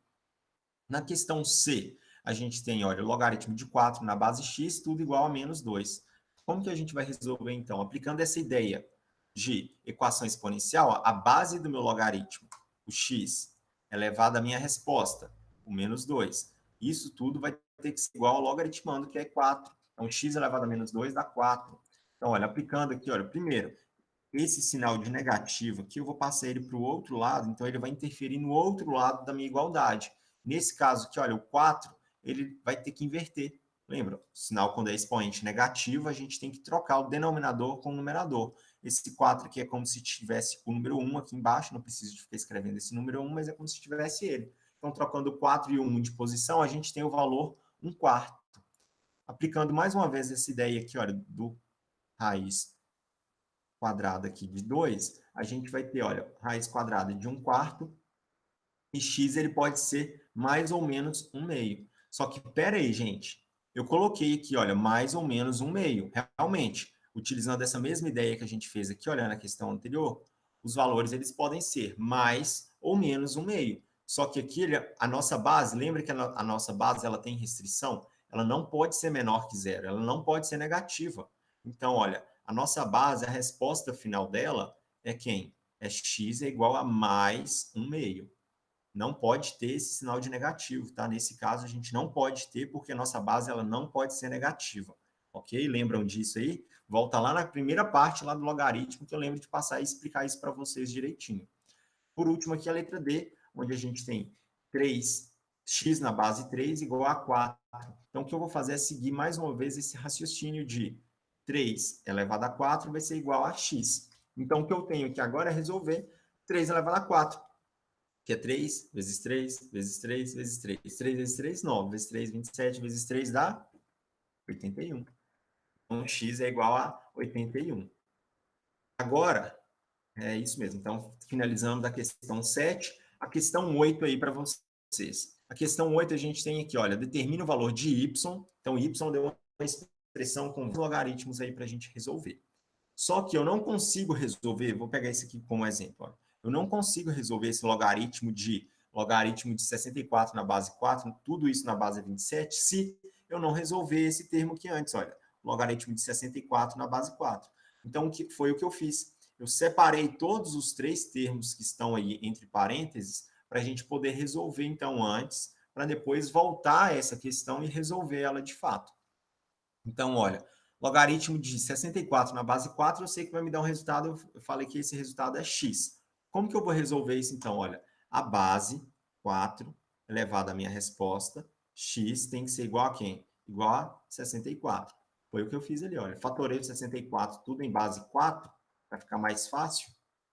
Na questão C, a gente tem, olha, o logaritmo de 4 na base x, tudo igual a menos 2. Como que a gente vai resolver, então? Aplicando essa ideia de equação exponencial, a base do meu logaritmo, o x, elevado à minha resposta, o menos 2. Isso tudo vai ter que ser igual ao logaritmando, que é 4. Então, x elevado a menos 2 dá 4. Então, olha, aplicando aqui, olha, primeiro, esse sinal de negativo aqui, eu vou passar ele para o outro lado, então ele vai interferir no outro lado da minha igualdade. Nesse caso aqui, olha, o 4, ele vai ter que inverter. Lembra? O sinal, quando é expoente negativo, a gente tem que trocar o denominador com o numerador. Esse 4 aqui é como se tivesse o número 1 aqui embaixo, não preciso de ficar escrevendo esse número 1, mas é como se tivesse ele. Então, trocando o 4 e o 1 de posição, a gente tem o valor 1/4. Aplicando mais uma vez essa ideia aqui, olha, do raiz quadrada aqui de 2, a gente vai ter, olha, raiz quadrada de 1/4, e x ele pode ser mais ou menos 1/2. Só que, pera aí, gente, eu coloquei aqui, olha, mais ou menos 1/2. Realmente, utilizando essa mesma ideia que a gente fez aqui, olha, na questão anterior, os valores eles podem ser mais ou menos 1/2. Só que aqui, a nossa base, lembra que a nossa base ela tem restrição? Ela não pode ser menor que 0, ela não pode ser negativa. Então, olha, a nossa base, a resposta final dela é quem? É x é igual a mais 1/2. Não pode ter esse sinal de negativo, tá? Nesse caso, a gente não pode ter, porque a nossa base ela não pode ser negativa. Ok? Lembram disso aí? Volta lá na primeira parte lá do logaritmo, que eu lembro de passar e explicar isso para vocês direitinho. Por último, aqui a letra D, onde a gente tem 3x na base 3 igual a 4. Então, o que eu vou fazer é seguir mais uma vez esse raciocínio de 3 elevado a 4 vai ser igual a x. Então, o que eu tenho que agora é resolver 3 elevado a 4, que é 3 vezes 3, vezes 3, vezes 3. 3 vezes 3, 9. Vezes 3, 27. Vezes 3 dá 81. Então, x é igual a 81. Agora, é isso mesmo. Então, finalizamos a questão 7. A questão 8 aí para vocês. A questão 8 a gente tem aqui, olha, determina o valor de y. Então, y deu uma expressão com logaritmos aí para a gente resolver. Só que eu não consigo resolver, vou pegar esse aqui como exemplo, olha. Eu não consigo resolver esse logaritmo de 64 na base 4, tudo isso na base 27, se eu não resolver esse termo aqui antes, olha, logaritmo de 64 na base 4. Então, foi o que eu fiz. Eu separei todos os três termos que estão aí entre parênteses para a gente poder resolver, então, antes, para depois voltar a essa questão e resolver ela de fato. Então, olha, logaritmo de 64 na base 4, eu sei que vai me dar um resultado, eu falei que esse resultado é x. Como que eu vou resolver isso, então? Olha, a base 4 elevado à minha resposta, x tem que ser igual a quem? Igual a 64. Foi o que eu fiz ali, olha. Fatorei 64 tudo em base 4, para ficar mais fácil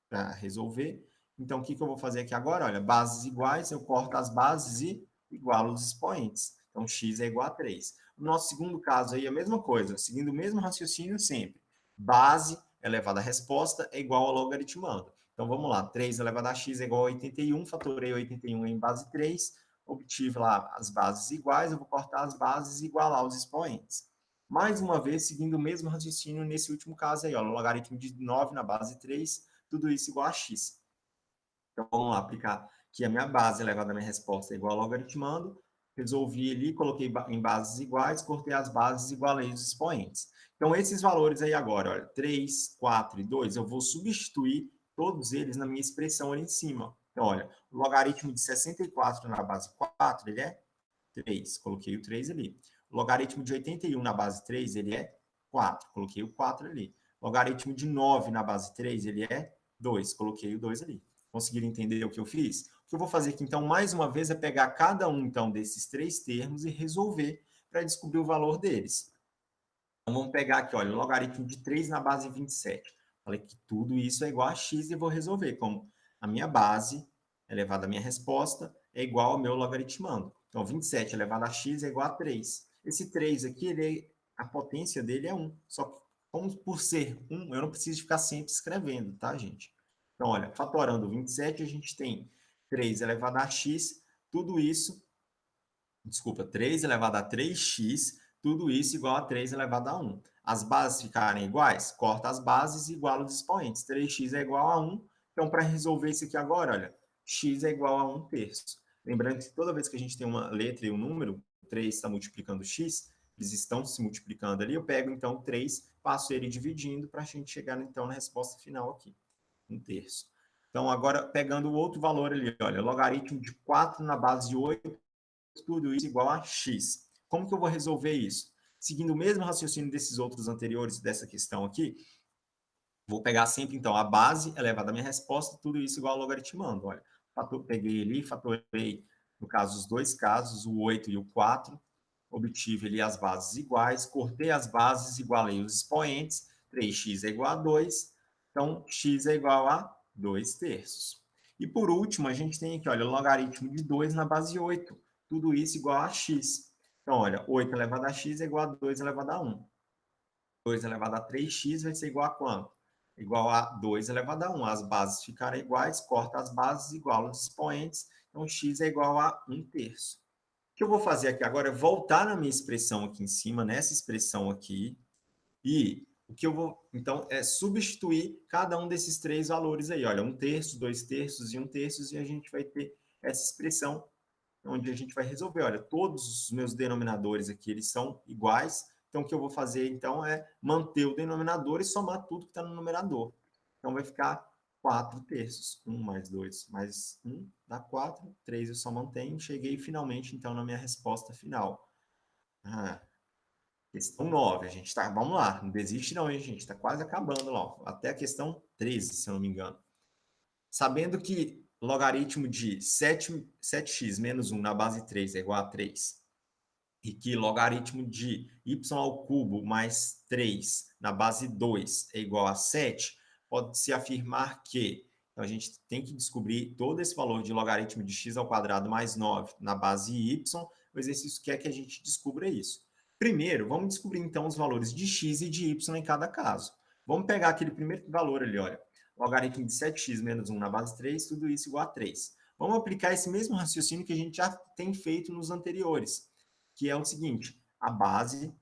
para resolver. Então, o que eu vou fazer aqui agora? Olha, bases iguais, eu corto as bases e igualo os expoentes. Então, x é igual a 3. No nosso segundo caso aí, a mesma coisa, seguindo o mesmo raciocínio sempre. Base elevada à resposta é igual ao logaritmando. Então, vamos lá. 3 elevado a x é igual a 81. Fatorei 81 em base 3. Obtive lá as bases iguais. Eu vou cortar as bases e igualar os expoentes. Mais uma vez, seguindo o mesmo raciocínio nesse último caso aí, ó, logaritmo de 9 na base 3, tudo isso igual a x. Então, vamos lá, aplicar aqui a minha base elevada à minha resposta é igual a logaritmando. Resolvi ali, coloquei em bases iguais, cortei as bases e igualei os expoentes. Então, esses valores aí agora, olha, 3, 4 e 2, eu vou substituir todos eles na minha expressão ali em cima. Então, olha, o logaritmo de 64 na base 4, ele é 3. Coloquei o 3 ali. O logaritmo de 81 na base 3, ele é 4. Coloquei o 4 ali. O logaritmo de 9 na base 3, ele é 2. Coloquei o 2 ali. Conseguiram entender o que eu fiz? O que eu vou fazer aqui, então, mais uma vez, é pegar cada um, então, desses três termos e resolver para descobrir o valor deles. Então, vamos pegar aqui, olha, o logaritmo de 3 na base 27. Falei que tudo isso é igual a x e vou resolver, como a minha base elevada à minha resposta é igual ao meu logaritmando. Então, 27 elevado a x é igual a 3. Esse 3 aqui, a potência dele é 1. Só que, como por ser 1, eu não preciso ficar sempre escrevendo, tá, gente? Então, olha, fatorando 27, a gente tem 3 elevado a x, tudo isso, desculpa, 3 elevado a 3x, tudo isso igual a 3 elevado a 1. As bases ficarem iguais? Corta as bases e iguala os expoentes. 3x é igual a 1. Então, para resolver isso aqui agora, olha, x é igual a 1/3. Lembrando que toda vez que a gente tem uma letra e um número, 3 está multiplicando x, eles estão se multiplicando ali, eu pego, então, 3, passo ele dividindo para a gente chegar, então, na resposta final aqui. 1/3. Então, agora, pegando o outro valor ali, olha, logaritmo de 4 na base de 8, tudo isso igual a x. Como que eu vou resolver isso? Seguindo o mesmo raciocínio desses outros anteriores, dessa questão aqui, vou pegar sempre, então, a base elevada à minha resposta, tudo isso igual ao logaritmando. Olha, peguei ali, fatorei, no caso, os dois casos, o 8 e o 4, obtive ali as bases iguais, cortei as bases, igualei os expoentes, 3x é igual a 2, então x é igual a 2 terços. E por último, a gente tem aqui, olha, o logaritmo de 2 na base 8, tudo isso igual a x. Então, olha, 8 elevado a x é igual a 2 elevado a 1. 2 elevado a 3x vai ser igual a quanto? Igual a 2 elevado a 1. As bases ficaram iguais, corta as bases, igual os expoentes, então x é igual a 1 terço. O que eu vou fazer aqui agora é voltar na minha expressão aqui em cima, nessa expressão aqui, e o que eu vou, então, é substituir cada um desses três valores aí. Olha, 1 terço, 2 terços e 1 terço, e a gente vai ter essa expressão onde a gente vai resolver. Olha, todos os meus denominadores aqui, eles são iguais, então o que eu vou fazer, então, é manter o denominador e somar tudo que está no numerador. Então, vai ficar 4 terços. 1 mais 2 mais 1 dá 4. 3 eu só mantenho. Cheguei finalmente, então, na minha resposta final. Questão 9. A gente tá, vamos lá, não desiste não, hein, gente? Está quase acabando lá. Até a questão 13, se eu não me engano. Sabendo que logaritmo de 7x menos 1 na base 3 é igual a 3, e que logaritmo de y ao cubo mais 3 na base 2 é igual a 7, pode-se afirmar que, então a gente tem que descobrir todo esse valor de logaritmo de x ao quadrado mais 9 na base y, o exercício quer que a gente descubra isso. Primeiro, vamos descobrir então os valores de x e de y em cada caso. Vamos pegar aquele primeiro valor ali, olha, logaritmo de 7x menos 1 na base 3, tudo isso igual a 3. Vamos aplicar esse mesmo raciocínio que a gente já tem feito nos anteriores, que é o seguinte: a base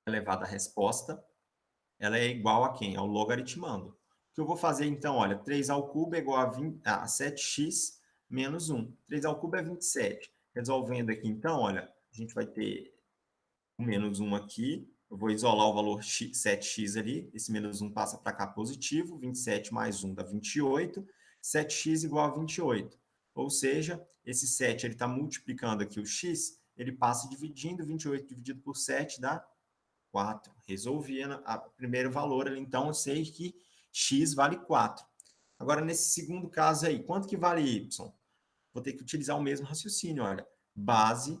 elevada à resposta, ela é igual a quem? Ao logaritmando. O que eu vou fazer então? Olha, 3 ao cubo é igual a 7x menos 1. 3 ao cubo é 27. Resolvendo aqui então, olha, a gente vai ter o menos 1 aqui. Eu vou isolar o valor 7x ali. Esse menos 1 passa para cá positivo. 27 mais 1 dá 28. 7x igual a 28. Ou seja, esse 7 está multiplicando aqui o x, ele passa dividindo. 28 dividido por 7 dá 4. Resolvi o primeiro valor ali, então eu sei que x vale 4. Agora, nesse segundo caso aí, quanto que vale y? Vou ter que utilizar o mesmo raciocínio, olha. Base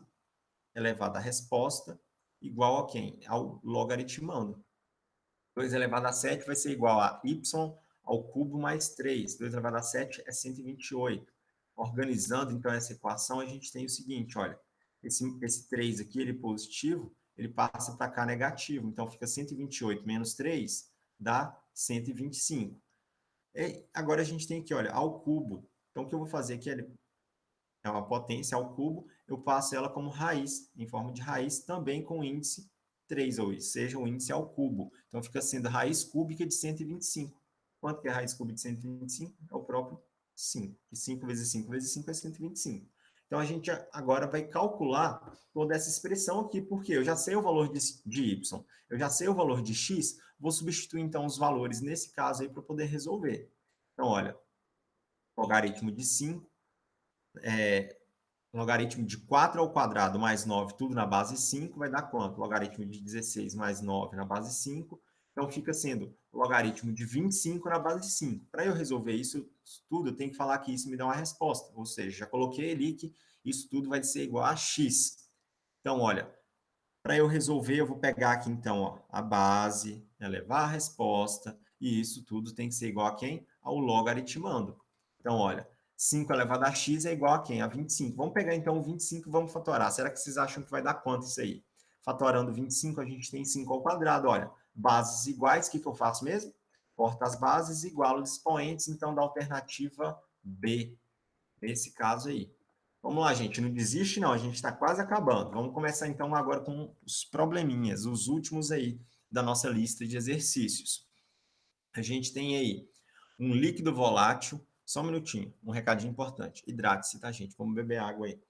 elevada à resposta igual a quem? Ao logaritmando. 2 elevado a 7 vai ser igual a y ao cubo mais 3. 2 elevado a 7 é 128. Organizando, então, essa equação, a gente tem o seguinte, olha. Esse 3 aqui, ele é positivo, ele passa para cá negativo. Então, fica 128 menos 3 dá 125. E agora, a gente tem aqui, olha, ao cubo. Então, o que eu vou fazer aqui é uma potência ao cubo, eu passo ela como raiz, em forma de raiz, também com índice 3, ou seja, o índice ao cubo. Então, fica sendo raiz cúbica de 125. Quanto que é raiz cúbica de 125? É o próprio 5. E 5 vezes 5 vezes 5 é 125. Então, a gente agora vai calcular toda essa expressão aqui, porque eu já sei o valor de y, eu já sei o valor de x, vou substituir, então, os valores nesse caso aí para poder resolver. Então, olha, logaritmo de 5 logaritmo de 4 ao quadrado mais 9, tudo na base 5, vai dar quanto? Logaritmo de 16 mais 9 na base 5. Então, fica sendo logaritmo de 25 na base 5. Para eu resolver isso tudo, eu tenho que falar que isso me dá uma resposta. Ou seja, já coloquei ali que isso tudo vai ser igual a x. Então, olha, para eu resolver, eu vou pegar aqui, então, ó, a base, elevar a resposta, e isso tudo tem que ser igual a quem? Ao logaritmando. Então, olha, 5 elevado a x é igual a quem? A 25. Vamos pegar, então, o 25 e vamos fatorar. Será que vocês acham que vai dar quanto isso aí? Fatorando 25, a gente tem 5 ao quadrado. Olha, bases iguais, o que eu faço mesmo? Corto as bases, igualo os expoentes, então dá a alternativa B, nesse caso aí. Vamos lá, gente, não desiste não, a gente está quase acabando. Vamos começar então agora com os probleminhas, os últimos aí da nossa lista de exercícios. A gente tem aí um líquido volátil, só um minutinho, um recadinho importante. Hidrate-se, tá, gente? Vamos beber água aí.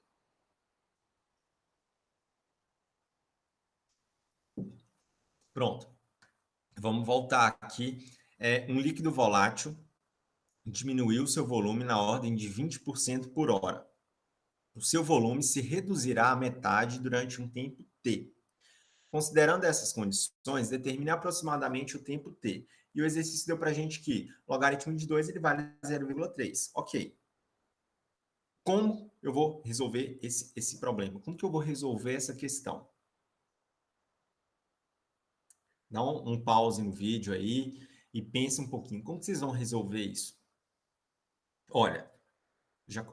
Pronto. Vamos voltar aqui. Um líquido volátil diminuiu seu volume na ordem de 20% por hora. o seu volume se reduzirá à metade durante um tempo t. Considerando essas condições, determine aproximadamente o tempo t. E o exercício deu para a gente que logaritmo de 2 ele vale 0,3. Ok. Como eu vou resolver esse problema? Como que eu vou resolver essa questão? Dá um pause no vídeo aí e pense um pouquinho. Como que vocês vão resolver isso? Olha,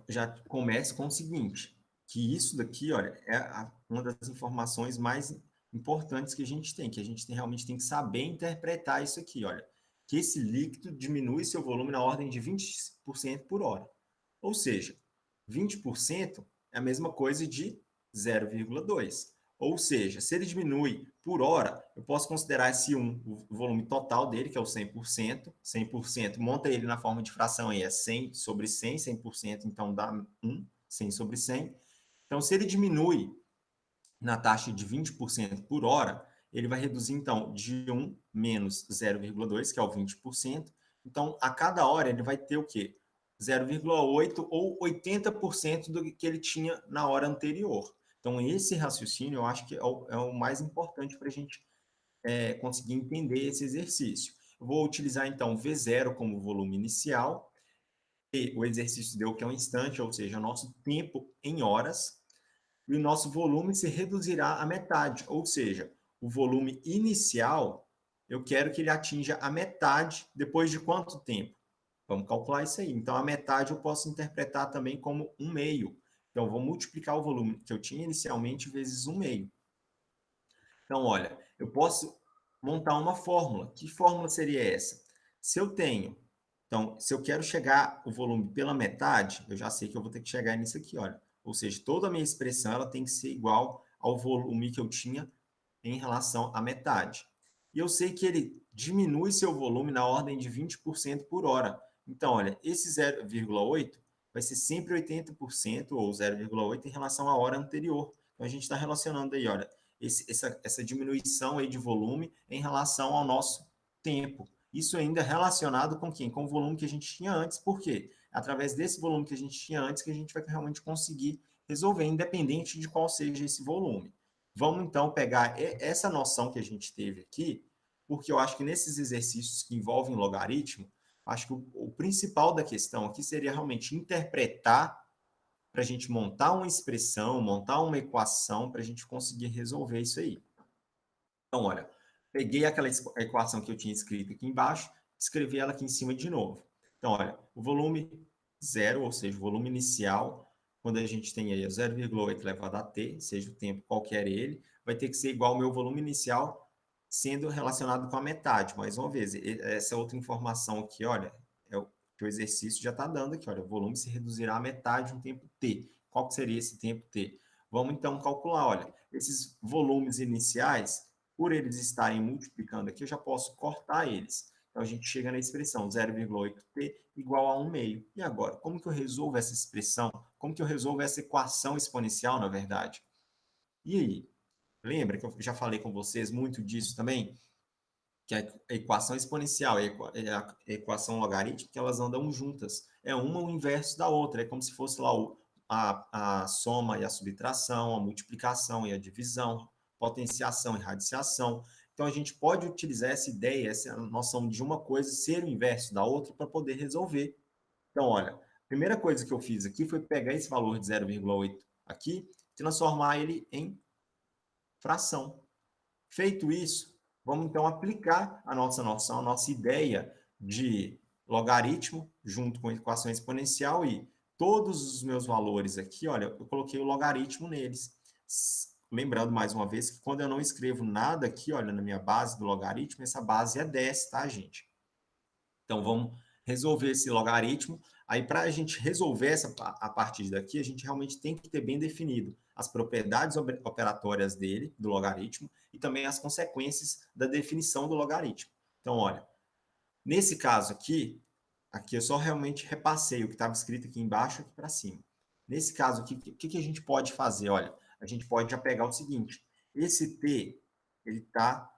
já comece com o seguinte, que isso daqui, olha, é uma das informações mais importantes que a gente realmente tem que saber interpretar isso aqui, olha, que esse líquido diminui seu volume na ordem de 20% por hora. Ou seja, 20% é a mesma coisa de 0,2. Ou seja, se ele diminui por hora, eu posso considerar esse 1, o volume total dele, que é o 100%. 100%, monta ele na forma de fração aí, é 100 sobre 100, 100%, então dá 1, 100 sobre 100. Então, se ele diminui na taxa de 20% por hora, ele vai reduzir, então, de 1 menos 0,2, que é o 20%. Então, a cada hora, ele vai ter o quê? 0,8 ou 80% do que ele tinha na hora anterior. Então, esse raciocínio, eu acho que é o mais importante para a gente conseguir entender esse exercício. Eu vou utilizar, então, V0 como volume inicial, e o exercício deu que é um instante, ou seja, nosso tempo em horas, e o nosso volume se reduzirá à metade, ou seja, o volume inicial, eu quero que ele atinja a metade depois de quanto tempo? Vamos calcular isso aí. Então, a metade eu posso interpretar também como 1/2. Então, eu vou multiplicar o volume que eu tinha inicialmente vezes 1/2. Então, olha, eu posso montar uma fórmula. Que fórmula seria essa? Se eu tenho, então, se eu quero chegar o volume pela metade, eu já sei que eu vou ter que chegar nisso aqui, olha. Ou seja, toda a minha expressão ela tem que ser igual ao volume que eu tinha em relação à metade. E eu sei que ele diminui seu volume na ordem de 20% por hora. Então, olha, esse 0,8 vai ser sempre 80% ou 0,8 em relação à hora anterior. Então, a gente está relacionando aí, olha, essa diminuição aí de volume em relação ao nosso tempo. Isso ainda é relacionado com quem? Com o volume que a gente tinha antes. Por quê? Através desse volume que a gente tinha antes que a gente vai realmente conseguir resolver, independente de qual seja esse volume. Vamos, então, pegar essa noção que a gente teve aqui, porque eu acho que nesses exercícios que envolvem logaritmo, acho que o principal da questão aqui seria realmente interpretar para a gente montar uma expressão, montar uma equação para a gente conseguir resolver isso aí. Então, olha, peguei aquela equação que eu tinha escrito aqui embaixo, escrevi ela aqui em cima de novo. Então, olha, o volume zero, ou seja, o volume inicial, quando a gente tem aí 0,8 elevado a t, seja o tempo qualquer ele, vai ter que ser igual ao meu volume inicial, sendo relacionado com a metade. Mais uma vez, essa outra informação aqui, olha, é o que o exercício já está dando aqui, olha, o volume se reduzirá à metade de um tempo t. Qual que seria esse tempo t? Vamos então calcular, olha, esses volumes iniciais, por eles estarem multiplicando aqui, eu já posso cortar eles. Então, a gente chega na expressão 0,8t igual a 1/2. E agora, como que eu resolvo essa expressão? Como que eu resolvo essa equação exponencial, na verdade? E aí? Lembra que eu já falei com vocês muito disso também? Que a equação exponencial e a equação logarítmica, elas andam juntas. É uma o inverso da outra. É como se fosse lá a soma e a subtração, a multiplicação e a divisão, potenciação e radiciação. Então, a gente pode utilizar essa ideia, essa noção de uma coisa ser o inverso da outra para poder resolver. Então, olha, a primeira coisa que eu fiz aqui foi pegar esse valor de 0,8 aqui, transformar ele em fração. Feito isso, vamos então aplicar a nossa noção, a nossa ideia de logaritmo junto com a equação exponencial e todos os meus valores aqui, olha, eu coloquei o logaritmo neles. Lembrando mais uma vez que quando eu não escrevo nada aqui, olha, na minha base do logaritmo, essa base é 10, tá, gente? Então, vamos resolver esse logaritmo. Aí, para a gente resolver a partir daqui, a gente realmente tem que ter bem definido as propriedades operatórias dele, do logaritmo, e também as consequências da definição do logaritmo. Então, olha, nesse caso aqui eu só realmente repassei o que estava escrito aqui embaixo aqui para cima. Nesse caso aqui, o que a gente pode fazer? Olha, a gente pode já pegar o seguinte, esse t, ele está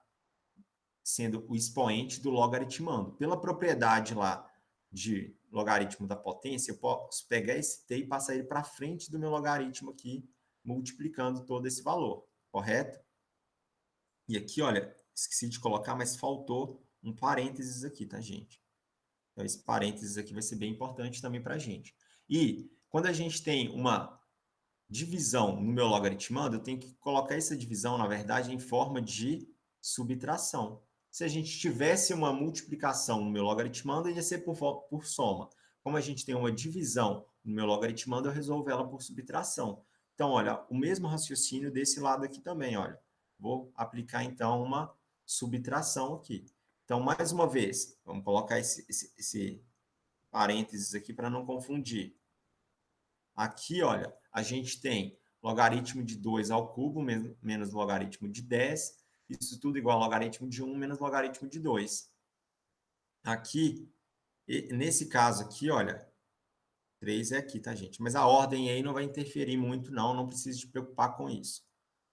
sendo o expoente do logaritmando. Pela propriedade lá de logaritmo da potência, eu posso pegar esse t e passar ele para frente do meu logaritmo aqui, multiplicando todo esse valor, correto? E aqui, olha, esqueci de colocar, mas faltou um parênteses aqui, tá, gente? Então, esse parênteses aqui vai ser bem importante também para a gente. E quando a gente tem uma divisão no meu logaritmando, eu tenho que colocar essa divisão, na verdade, em forma de subtração. Se a gente tivesse uma multiplicação no meu logaritmando, ia ser por soma. Como a gente tem uma divisão no meu logaritmando, eu resolvo ela por subtração. Então, olha, o mesmo raciocínio desse lado aqui também, olha. Vou aplicar, então, uma subtração aqui. Então, mais uma vez, vamos colocar esse parênteses aqui para não confundir. Aqui, olha, a gente tem logaritmo de 2 ao cubo menos logaritmo de 10. Isso tudo igual a logaritmo de 1 menos logaritmo de 2. Aqui, nesse caso aqui, olha, 3 é aqui, tá, gente? Mas a ordem aí não vai interferir muito, não precisa se preocupar com isso,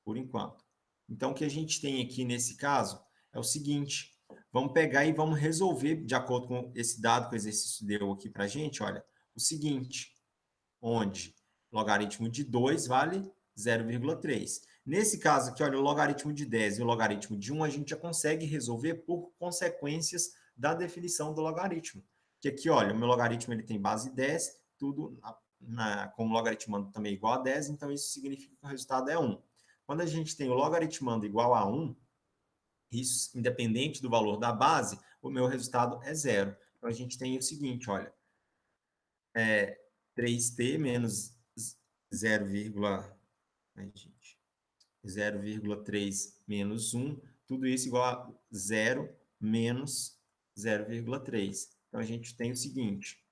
por enquanto. Então, o que a gente tem aqui nesse caso é o seguinte, vamos pegar e vamos resolver, de acordo com esse dado que o exercício deu aqui para a gente, olha, o seguinte, onde logaritmo de 2 vale 0,3. Nesse caso aqui, olha, o logaritmo de 10 e o logaritmo de 1, a gente já consegue resolver por consequências da definição do logaritmo. Que aqui, olha, o meu logaritmo ele tem base 10, tudo como logaritmando também é igual a 10, então isso significa que o resultado é 1. Quando a gente tem o logaritmando igual a 1, isso, independente do valor da base, o meu resultado é 0. Então, a gente tem o seguinte, olha, 3t menos 0, ai, gente, 0,3 menos 1, tudo isso igual a 0 menos 0,3. Então, a gente tem o seguinte,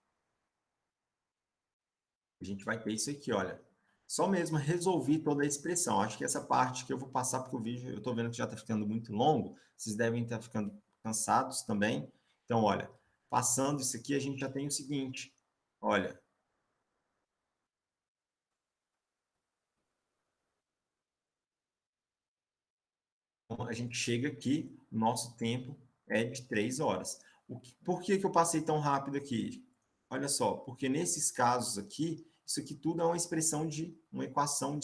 a gente vai ter isso aqui, olha, só mesmo resolvi toda a expressão. Acho que essa parte que eu vou passar porque o vídeo, eu estou vendo que já está ficando muito longo, vocês devem estar ficando cansados também. Então, olha, passando isso aqui, a gente já tem o seguinte, olha, a gente chega aqui, nosso tempo é de 3 horas. Por que eu passei tão rápido aqui? Olha só, porque nesses casos aqui, isso aqui tudo é uma expressão de uma equação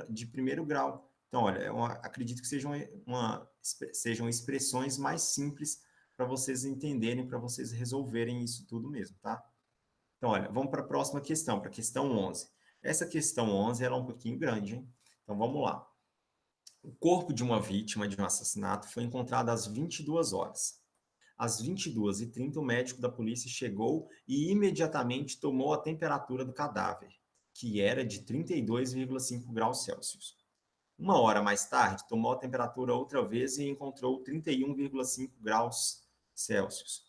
de primeiro grau. Então, olha, acredito que sejam expressões mais simples para vocês entenderem, para vocês resolverem isso tudo mesmo, tá? Então, olha, vamos para a próxima questão, para a questão 11. Essa questão 11 ela é um pouquinho grande, hein? Então, vamos lá. O corpo de uma vítima de um assassinato foi encontrado às 22 horas. Às 22h30, o médico da polícia chegou e imediatamente tomou a temperatura do cadáver, que era de 32,5 graus Celsius. Uma hora mais tarde, tomou a temperatura outra vez e encontrou 31,5 graus Celsius.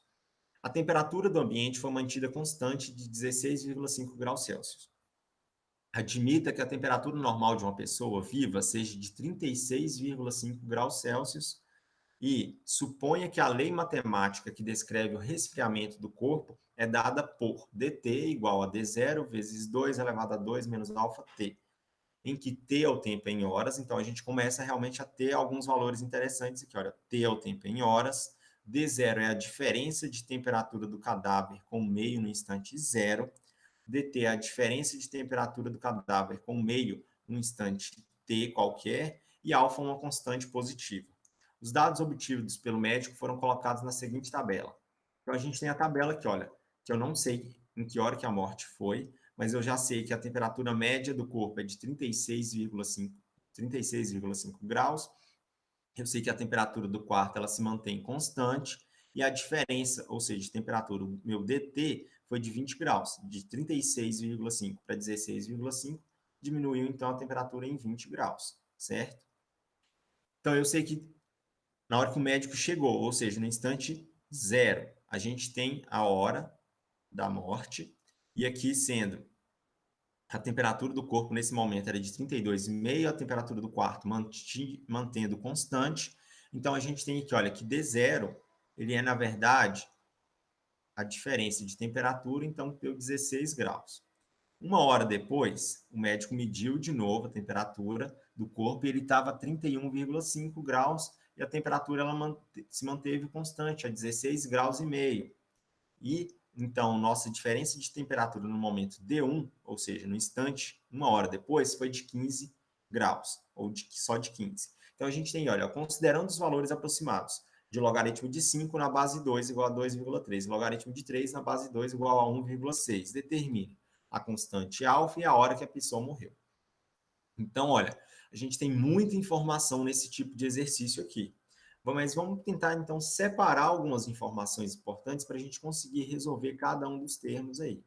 A temperatura do ambiente foi mantida constante de 16,5 graus Celsius. Admita que a temperatura normal de uma pessoa viva seja de 36,5 graus Celsius e suponha que a lei matemática que descreve o resfriamento do corpo é dada por dt igual a d0 vezes 2 elevado a 2 menos alfa t, em que t é o tempo em horas, então a gente começa realmente a ter alguns valores interessantes aqui. Olha, t é o tempo em horas, d0 é a diferença de temperatura do cadáver com o meio no instante zero, dt é a diferença de temperatura do cadáver com o meio no instante t qualquer, e alfa é uma constante positiva. Os dados obtidos pelo médico foram colocados na seguinte tabela. Então, a gente tem a tabela aqui, olha, que eu não sei em que hora que a morte foi, mas eu já sei que a temperatura média do corpo é de 36,5 graus. Eu sei que a temperatura do quarto ela se mantém constante e a diferença, ou seja, de temperatura, o meu dt foi de 20 graus, de 36,5 para 16,5, diminuiu então a temperatura em 20 graus, certo? Então eu sei que na hora que o médico chegou, ou seja, no instante zero, a gente tem a hora da morte, e aqui sendo a temperatura do corpo nesse momento era de 32,5, a temperatura do quarto mantendo constante. Então, a gente tem aqui, olha, que D0, ele é, na verdade, a diferença de temperatura, então deu 16 graus. Uma hora depois, o médico mediu de novo a temperatura do corpo e ele estava a 31,5 graus e a temperatura ela se manteve constante, a 16 graus e meio. E Então, nossa diferença de temperatura no momento D1, ou seja, no instante, 1 hora depois, foi de 15 graus, ou só de 15. Então, a gente tem, olha, considerando os valores aproximados, de logaritmo de 5 na base 2 igual a 2,3, logaritmo de 3 na base 2 igual a 1,6. Determine a constante alfa e a hora que a pessoa morreu. Então, olha, a gente tem muita informação nesse tipo de exercício aqui. Mas vamos tentar, então, separar algumas informações importantes para a gente conseguir resolver cada um dos termos aí.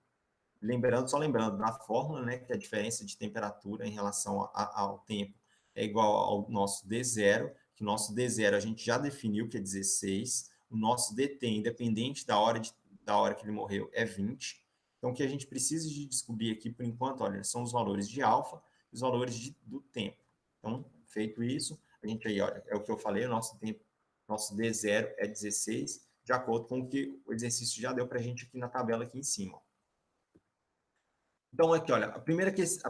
Só lembrando da fórmula, né, que a diferença de temperatura em relação ao tempo é igual ao nosso D0, que o nosso D0 a gente já definiu que é 16, o nosso DT, independente da hora que ele morreu, é 20. Então, o que a gente precisa de descobrir aqui, por enquanto, olha, são os valores de alfa e os valores do tempo. Então, feito isso, a gente aí, olha, é o que eu falei, o nosso tempo, nosso D0 é 16, de acordo com o que o exercício já deu para a gente aqui na tabela aqui em cima. Então, aqui, olha, a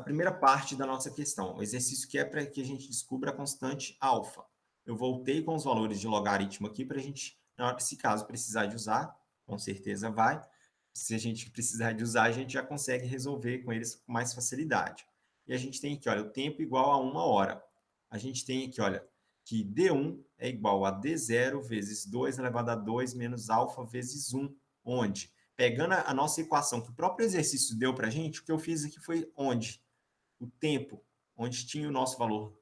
primeira parte da nossa questão, o exercício que é para que a gente descubra a constante alfa. Eu voltei com os valores de logaritmo aqui para a gente, se caso precisar de usar, com certeza vai. Se a gente precisar de usar, a gente já consegue resolver com eles com mais facilidade. E a gente tem aqui, olha, o tempo igual a 1 hora. A gente tem aqui, olha, que D1 é igual a D0 vezes 2 elevado a 2 menos alfa vezes 1, onde pegando a nossa equação que o próprio exercício deu para a gente, o que eu fiz aqui foi onde o tempo, onde tinha o nosso valor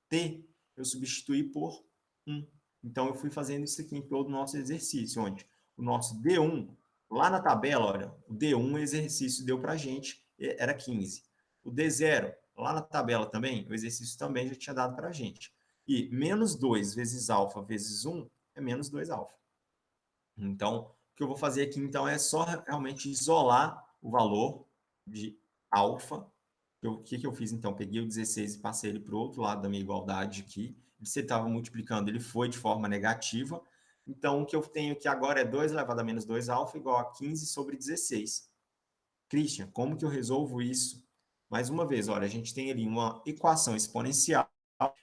t, eu substituí por 1. Então, eu fui fazendo isso aqui em todo o nosso exercício, onde o nosso D1, lá na tabela, olha, o D1 o exercício deu para a gente, era 15. O D0, lá na tabela também, o exercício também já tinha dado para a gente. E menos 2 vezes alfa vezes 1 é menos 2 alfa. Então, o que eu vou fazer aqui, então, é só realmente isolar o valor de alfa. O que eu fiz, então? Peguei o 16 e passei ele para o outro lado da minha igualdade aqui. Se ele estava multiplicando, ele foi de forma negativa. Então, o que eu tenho aqui agora é 2 elevado a menos 2 alfa igual a 15 sobre 16. Christian, como que eu resolvo isso? Mais uma vez, olha, a gente tem ali uma equação exponencial.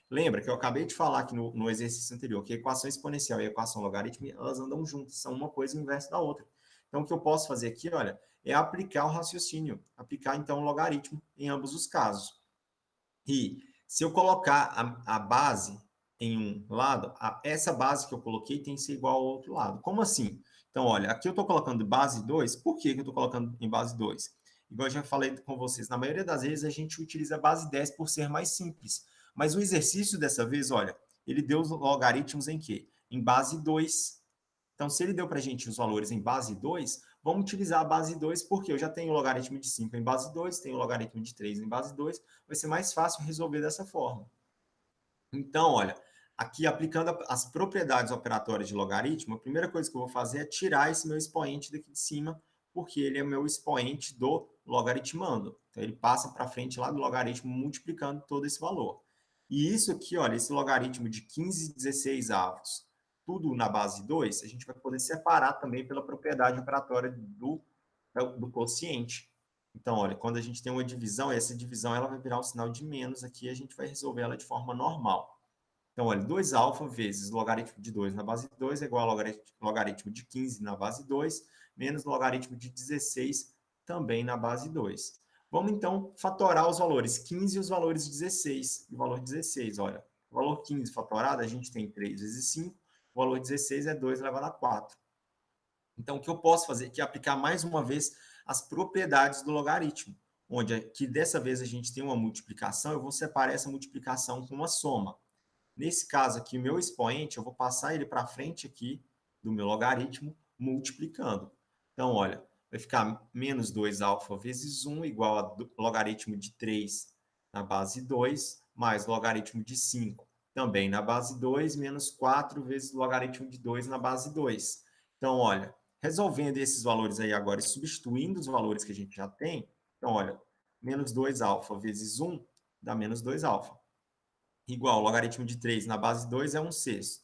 Lembra que eu acabei de falar aqui no exercício anterior que a equação exponencial e a equação logarítmica, elas andam juntas, são uma coisa inversa da outra. Então, o que eu posso fazer aqui, olha, é aplicar o raciocínio, aplicar, então, o logaritmo em ambos os casos. E se eu colocar a base em um lado, essa base que eu coloquei tem que ser igual ao outro lado. Como assim? Então, olha, aqui eu estou colocando base 2, por que eu estou colocando em base 2? Igual eu já falei com vocês, na maioria das vezes a gente utiliza a base 10 por ser mais simples. Mas o exercício dessa vez, olha, ele deu os logaritmos em quê? Em base 2. Então, se ele deu para a gente os valores em base 2, vamos utilizar a base 2, porque eu já tenho o logaritmo de 5 em base 2, tenho o logaritmo de 3 em base 2, vai ser mais fácil resolver dessa forma. Então, olha, aqui aplicando as propriedades operatórias de logaritmo, a primeira coisa que eu vou fazer é tirar esse meu expoente daqui de cima, porque ele é o meu expoente do logaritmando. Então, ele passa para frente lá do logaritmo multiplicando todo esse valor. E isso aqui, olha, esse logaritmo de 15/16 avos, tudo na base 2, a gente vai poder separar também pela propriedade operatória do quociente. Então, olha, quando a gente tem uma divisão, essa divisão ela vai virar um sinal de menos aqui, a gente vai resolver ela de forma normal. Então, olha, 2α vezes logaritmo de 2 na base 2 é igual a logaritmo de 15 na base 2, menos logaritmo de 16 também na base 2. Vamos, então, fatorar os valores 15 e os valores 16. O valor 16, olha, o valor 15 fatorado, a gente tem 3 vezes 5, o valor 16 é 2 elevado a 4. Então, o que eu posso fazer aqui é aplicar mais uma vez as propriedades do logaritmo, onde que dessa vez a gente tem uma multiplicação, eu vou separar essa multiplicação com uma soma. Nesse caso aqui, o meu expoente, eu vou passar ele para frente aqui do meu logaritmo, multiplicando. Então, olha, vai ficar menos 2α vezes 1 igual a logaritmo de 3 na base 2, mais logaritmo de 5 também na base 2, menos 4 vezes logaritmo de 2 na base 2. Então, olha, resolvendo esses valores aí agora e substituindo os valores que a gente já tem, então, olha, menos 2α vezes 1 dá menos 2α. Igual, logaritmo de 3 na base 2 é 1/6.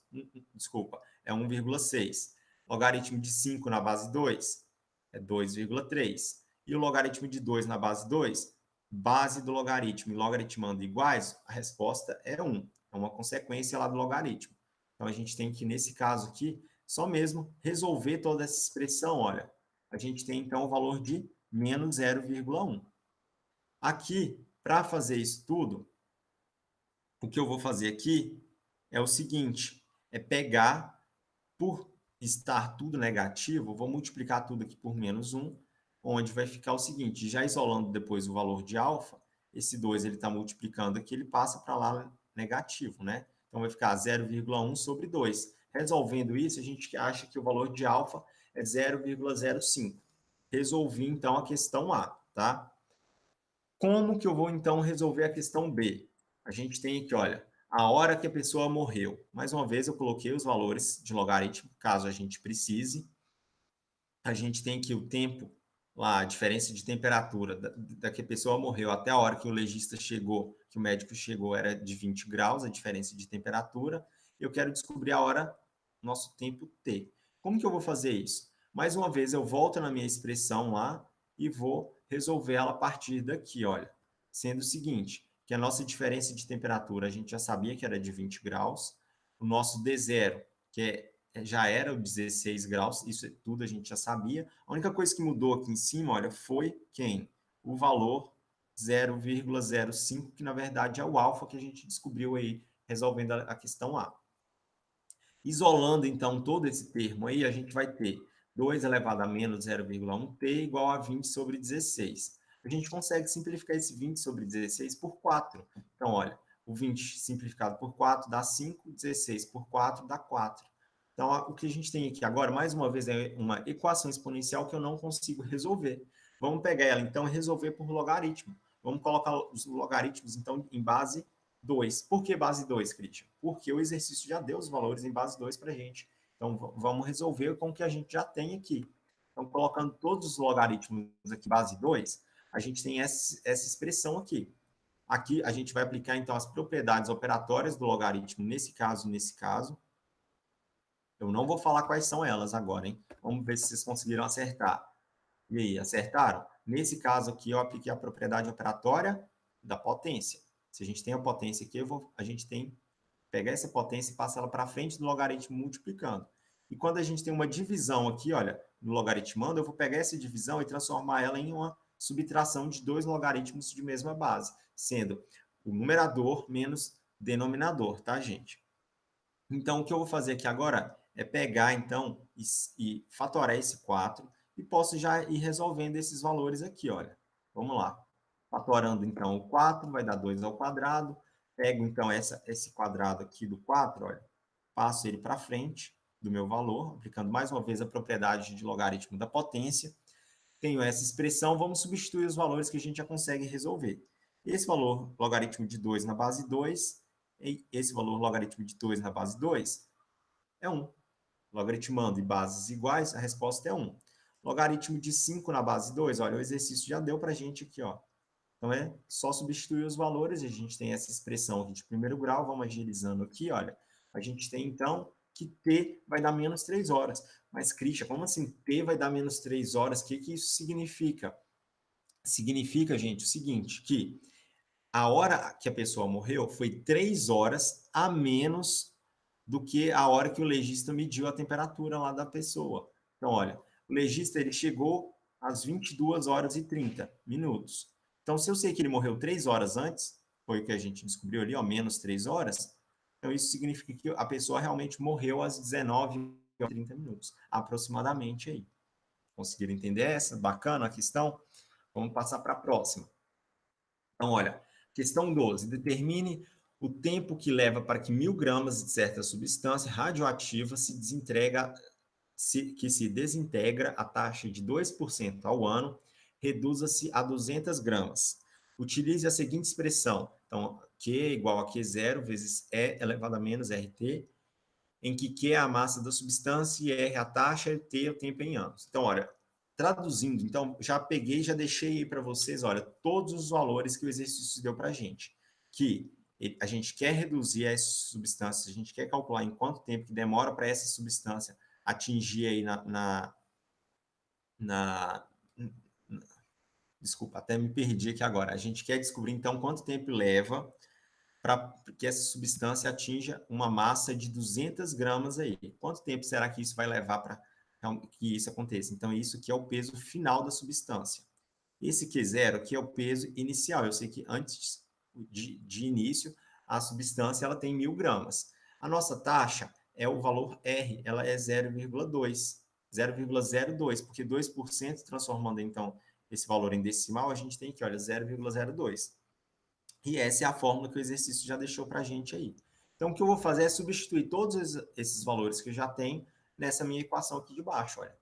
Desculpa, é 1,6. Logaritmo de 5 na base 2 é 2,3. E o logaritmo de 2 na base 2, base do logaritmo e logaritmando iguais, a resposta é 1. É uma consequência lá do logaritmo. Então, a gente tem que, nesse caso aqui, só mesmo resolver toda essa expressão, olha. a gente tem, então, o valor de menos 0,1. Aqui, para fazer isso tudo, o que eu vou fazer aqui é o seguinte, é pegar, por estar tudo negativo, vou multiplicar tudo aqui por menos 1, onde vai ficar o seguinte, já isolando depois o valor de alfa, esse 2 ele está multiplicando aqui, ele passa para lá negativo, né? Então, vai ficar 0,1 sobre 2. Resolvendo isso, a gente acha que o valor de alfa é 0,05. Resolvi, então, a questão A, tá? Como que eu vou, então, resolver a questão B? A gente tem aqui, olha, a hora que a pessoa morreu. Mais uma vez, eu coloquei os valores de logaritmo, caso a gente precise. A gente tem aqui o tempo, lá, a diferença de temperatura da que a pessoa morreu até a hora que o legista chegou, que o médico chegou, era de 20 graus, a diferença de temperatura. Eu quero descobrir a hora, nosso tempo T. Como que eu vou fazer isso? Mais uma vez, eu volto na minha expressão lá e vou resolver ela a partir daqui, olha. Sendo o seguinte, que a nossa diferença de temperatura, a gente já sabia que era de 20 graus. O nosso D0, que já era o 16 graus, isso tudo a gente já sabia. A única coisa que mudou aqui em cima, olha, foi quem? O valor 0,05, que na verdade é o alfa que a gente descobriu aí, resolvendo a questão A. Isolando, então, todo esse termo aí, a gente vai ter 2 elevado a menos 0,1t igual a 20 sobre 16. A gente consegue simplificar esse 20 sobre 16 por 4. Então, olha, o 20 simplificado por 4 dá 5, 16 por 4 dá 4. Então, o que a gente tem aqui agora, mais uma vez, é uma equação exponencial que eu não consigo resolver. Vamos pegar ela, então, e resolver por logaritmo. Vamos colocar os logaritmos, então, em base 2. Por que base 2, Christian? Porque o exercício já deu os valores em base 2 para a gente. Então, vamos resolver com o que a gente já tem aqui. Então, colocando todos os logaritmos aqui base 2, a gente tem essa expressão aqui. Aqui, a gente vai aplicar, então, as propriedades operatórias do logaritmo nesse caso e nesse caso. Eu não vou falar quais são elas agora, hein? Vamos ver se vocês conseguiram acertar. E aí, acertaram? Nesse caso aqui, eu apliquei a propriedade operatória da potência. Se a gente tem a potência aqui, a gente tem que pegar essa potência e passar ela para frente do logaritmo multiplicando. E quando a gente tem uma divisão aqui, olha, no logaritmando, eu vou pegar essa divisão e transformar ela em uma subtração de dois logaritmos de mesma base, sendo o numerador menos denominador, tá, gente? Então, o que eu vou fazer aqui agora é pegar, então, e fatorar esse 4 e posso já ir resolvendo esses valores aqui, olha. Vamos lá. Fatorando, então, o 4 vai dar 2 ao quadrado. Pego, então, esse quadrado aqui do 4, olha, passo ele para frente do meu valor, aplicando mais uma vez a propriedade de logaritmo da potência. Tenho essa expressão, vamos substituir os valores que a gente já consegue resolver. Esse valor, logaritmo de 2 na base 2, e esse valor, logaritmo de 2 na base 2, é 1. Logaritmando e bases iguais, a resposta é 1. Logaritmo de 5 na base 2, olha, o exercício já deu para a gente aqui, ó. Então, é só substituir os valores, a gente tem essa expressão aqui de primeiro grau, vamos agilizando aqui, olha. A gente tem, então, que T vai dar menos 3 horas. Mas, Christian, como assim T vai dar menos 3 horas? O que isso significa? Significa, gente, o seguinte, que a hora que a pessoa morreu foi 3 horas a menos do que a hora que o legista mediu a temperatura lá da pessoa. Então, olha, o legista ele chegou às 22 horas e 30 minutos. Então, se eu sei que ele morreu 3 horas antes, foi o que a gente descobriu ali, ó, menos 3 horas, então isso significa que a pessoa realmente morreu às 19 e 30 minutos, aproximadamente aí. Conseguiram entender essa? Bacana a questão? Vamos passar para a próxima. Então, olha, questão 12. Determine o tempo que leva para que 1.000 gramas de certa substância radioativa que se desintegra a taxa de 2% ao ano, reduza-se a 200 gramas. Utilize a seguinte expressão. Então, Q igual a Q0 vezes E elevado a menos RT, em que Q é a massa da substância e R a taxa e T é o tempo em anos. Então, olha, traduzindo, então, já peguei, já deixei aí para vocês, olha, todos os valores que o exercício deu para a gente. Que a gente quer reduzir as substâncias, a gente quer calcular em quanto tempo que demora para essa substância atingir aí desculpa, até me perdi aqui agora. A gente quer descobrir, então, quanto tempo leva para que essa substância atinja uma massa de 200 gramas aí. Quanto tempo será que isso vai levar que isso aconteça. Então, isso aqui é o peso final da substância. Esse Q0 aqui é o peso inicial. Eu sei que antes de início, a substância ela tem 1.000 gramas. A nossa taxa é o valor R, ela é 0,2, 0,02, porque 2% transformando, então, esse valor em decimal, a gente tem aqui, olha, 0,02. E essa é a fórmula que o exercício já deixou para a gente aí. Então, o que eu vou fazer é substituir todos esses valores que eu já tenho nessa minha equação aqui de baixo, olha.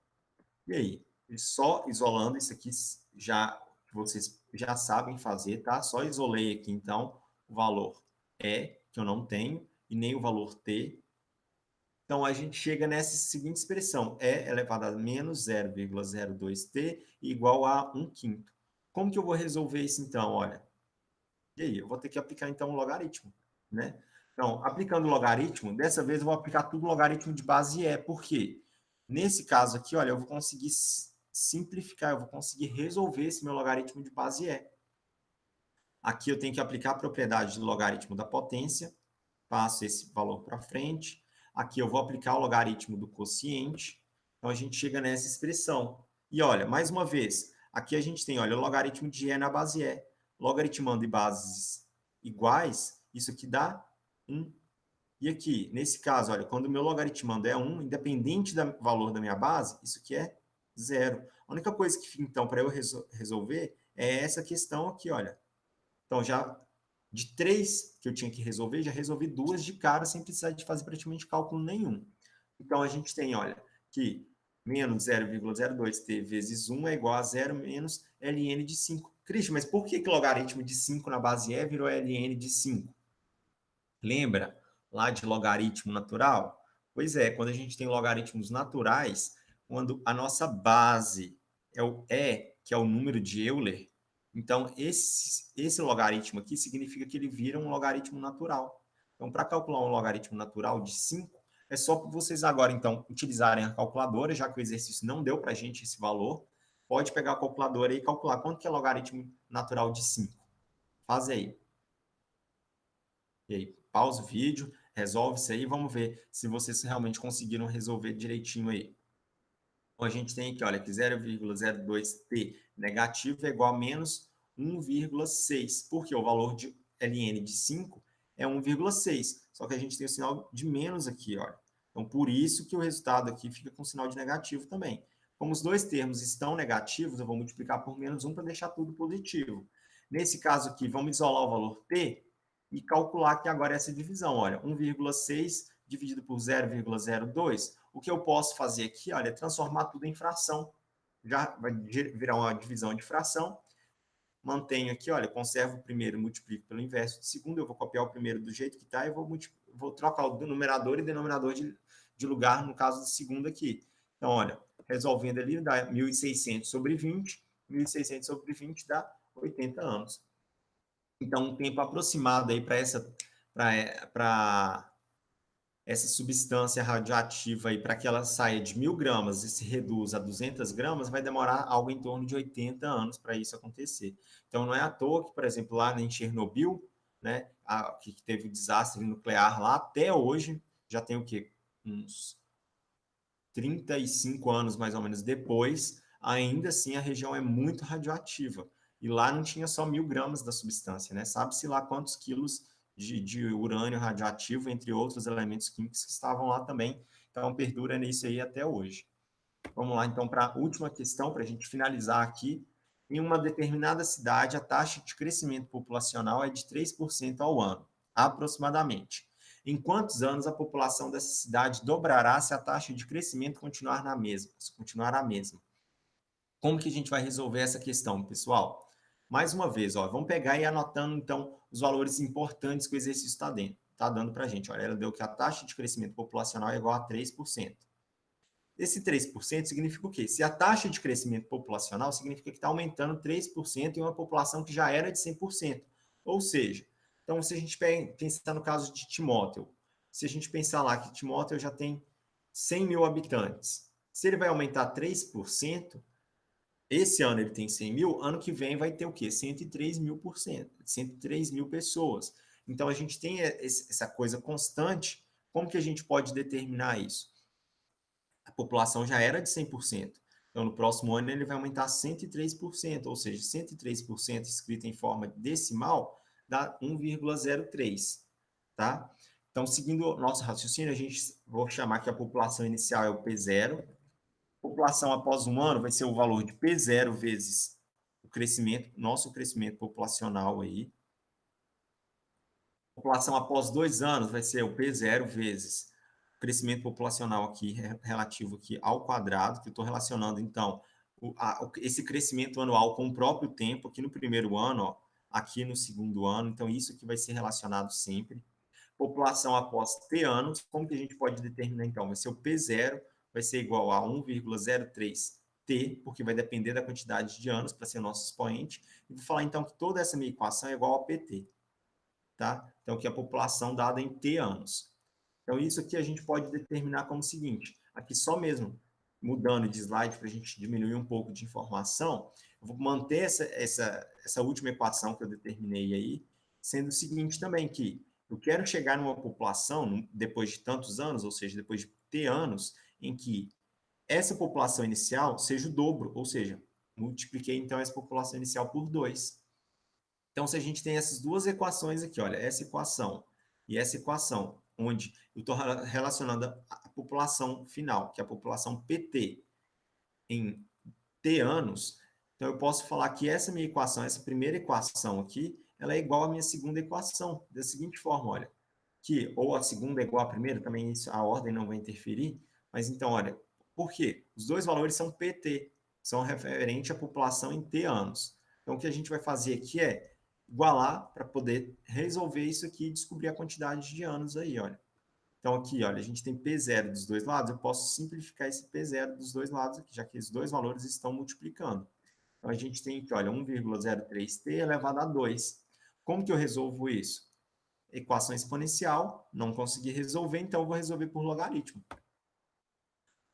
E aí? Só isolando isso aqui, já vocês já sabem fazer, tá? Só isolei aqui, então, o valor E, que eu não tenho, e nem o valor T. Então, a gente chega nessa seguinte expressão, E elevado a menos 0,02T igual a 1/5. Como que eu vou resolver isso, então? Olha, e aí? Eu vou ter que aplicar, então, o logaritmo, né? Então, aplicando o logaritmo, dessa vez eu vou aplicar tudo logaritmo de base E. Por quê? Nesse caso aqui, olha, eu vou conseguir simplificar, eu vou conseguir resolver esse meu logaritmo de base E. Aqui eu tenho que aplicar a propriedade do logaritmo da potência, passo esse valor para frente. Aqui eu vou aplicar o logaritmo do quociente. Então, a gente chega nessa expressão. E olha, mais uma vez, aqui a gente tem, olha, o logaritmo de E na base E. Logaritmando em bases iguais, isso aqui dá 1. E aqui, nesse caso, olha, quando o meu logaritmando é 1, independente do valor da minha base, isso aqui é 0. A única coisa que fica, então, para eu resolver é essa questão aqui, olha. Então, já de 3 que eu tinha que resolver, já resolvi 2 de cara, sem precisar de fazer praticamente cálculo nenhum. Então, a gente tem, olha, que menos 0,02t vezes 1 é igual a 0 menos ln de 5. Cristian, mas por que logaritmo de 5 na base E virou ln de 5? Lembra lá de logaritmo natural? Pois é, quando a gente tem logaritmos naturais, quando a nossa base é o E, que é o número de Euler, então esse logaritmo aqui significa que ele vira um logaritmo natural. Então, para calcular um logaritmo natural de 5, é só para vocês agora, então, utilizarem a calculadora, já que o exercício não deu para a gente esse valor, pode pegar a calculadora e calcular quanto que é logaritmo natural de 5. Faz aí. E aí, pausa o vídeo, resolve isso aí, vamos ver se vocês realmente conseguiram resolver direitinho aí. Então, a gente tem aqui, olha, que 0,02t negativo é igual a menos 1,6, porque o valor de ln de 5 é 1,6, só que a gente tem o sinal de menos aqui, olha. Então, por isso que o resultado aqui fica com sinal de negativo também. Como os dois termos estão negativos, eu vou multiplicar por menos 1 para deixar tudo positivo. Nesse caso aqui, vamos isolar o valor t e calcular aqui agora essa divisão. Olha, 1,6 dividido por 0,02. O que eu posso fazer aqui, olha, é transformar tudo em fração. Já vai virar uma divisão de fração. Mantenho aqui, olha, conservo o primeiro, multiplico pelo inverso do segundo. Eu vou copiar o primeiro do jeito que está e vou trocar o numerador e denominador de lugar, no caso do segundo aqui. Então, olha, resolvendo ali, dá 1.600 sobre 20. 1.600 sobre 20 dá 80 anos. Então, um tempo aproximado aí para essa substância radioativa aí, para que ela saia de 1.000 gramas e se reduza a 200 gramas, vai demorar algo em torno de 80 anos para isso acontecer. Então, não é à toa que, por exemplo, lá em Chernobyl, né, que teve o desastre nuclear lá, até hoje, já tem o quê? Uns 35 anos, mais ou menos, depois, ainda assim a região é muito radioativa. E lá não tinha só 1.000 gramas da substância, né? Sabe-se lá quantos quilos de urânio radioativo, entre outros elementos químicos que estavam lá também. Então, perdura nisso aí até hoje. Vamos lá, então, para a última questão, para a gente finalizar aqui. Em uma determinada cidade, a taxa de crescimento populacional é de 3% ao ano, aproximadamente. Em quantos anos a população dessa cidade dobrará se a taxa de crescimento continuar na mesma, se continuar a mesma? Como que a gente vai resolver essa questão, pessoal? Mais uma vez, ó, vamos pegar e ir anotando, então, os valores importantes que o exercício está dando para a gente. Olha, ela deu que a taxa de crescimento populacional é igual a 3%. Esse 3% significa o quê? Se a taxa de crescimento populacional significa que está aumentando 3% em uma população que já era de 100%. Ou seja, então, se a gente pensar no caso de Timóteo, se a gente pensar lá que Timóteo já tem 100 mil habitantes, se ele vai aumentar 3%, esse ano ele tem 100 mil, ano que vem vai ter o quê? 103 mil por cento, 103 mil pessoas. Então, a gente tem essa coisa constante. Como que a gente pode determinar isso? população já era de 100%. Então, no próximo ano, ele vai aumentar 103%, ou seja, 103% escrito em forma decimal dá 1,03, tá? Então, seguindo o nosso raciocínio, vou chamar que a população inicial é o P0, população após um ano vai ser o valor de P0 vezes o crescimento, nosso crescimento populacional aí. População após 2 anos vai ser o P0 vezes o crescimento populacional aqui, relativo aqui ao quadrado, que eu estou relacionando, então, esse crescimento anual com o próprio tempo, aqui no primeiro ano, ó, aqui no segundo ano, então isso aqui vai ser relacionado sempre. População após T anos, como que a gente pode determinar, então? Vai ser o P0, vai ser igual a 1,03T, porque vai depender da quantidade de anos para ser o nosso expoente, e vou falar, então, que toda essa minha equação é igual a PT, tá? Então, que é a população dada em T anos. Então, isso aqui a gente pode determinar como o seguinte, aqui só mesmo mudando de slide para a gente diminuir um pouco de informação, eu vou manter essa última equação que eu determinei aí, sendo o seguinte também, que eu quero chegar numa população, depois de tantos anos, ou seja, depois de T anos, em que essa população inicial seja o dobro, ou seja, multipliquei então essa população inicial por 2. Então, se a gente tem essas duas equações aqui, olha, essa equação e essa equação, onde eu estou relacionando a população final, que é a população PT, em T anos, então eu posso falar que essa minha equação, essa primeira equação aqui, ela é igual à minha segunda equação, da seguinte forma, olha, que ou a segunda é igual à primeira, também isso, a ordem não vai interferir, mas então, olha, por quê? Os dois valores são PT, são referentes à população em T anos. Então, o que a gente vai fazer aqui é igualar para poder resolver isso aqui e descobrir a quantidade de anos aí, olha. Então, aqui, olha, a gente tem P0 dos dois lados, eu posso simplificar esse P0 dos dois lados aqui, já que esses dois valores estão multiplicando. Então, a gente tem aqui, olha, 1,03T elevado a 2. Como que eu resolvo isso? Equação exponencial, não consegui resolver, então eu vou resolver por logaritmo.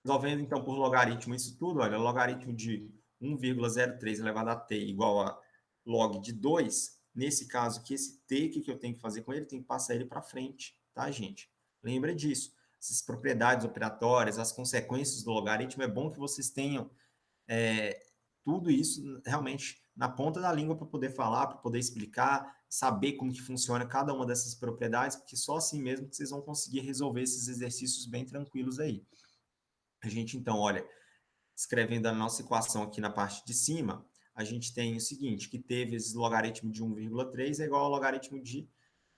Resolvendo, então, por logaritmo isso tudo, olha, logaritmo de 1,03 elevado a t igual a log de 2, nesse caso aqui, esse t, o que eu tenho que fazer com ele? Tem que passar ele para frente, tá, gente? Lembra disso. Essas propriedades operatórias, as consequências do logaritmo, é bom que vocês tenham tudo isso realmente na ponta da língua para poder falar, para poder explicar, saber como que funciona cada uma dessas propriedades, porque só assim mesmo que vocês vão conseguir resolver esses exercícios bem tranquilos aí. A gente, então, olha, escrevendo a nossa equação aqui na parte de cima, a gente tem o seguinte, que t vezes logaritmo de 1,3 é igual ao logaritmo de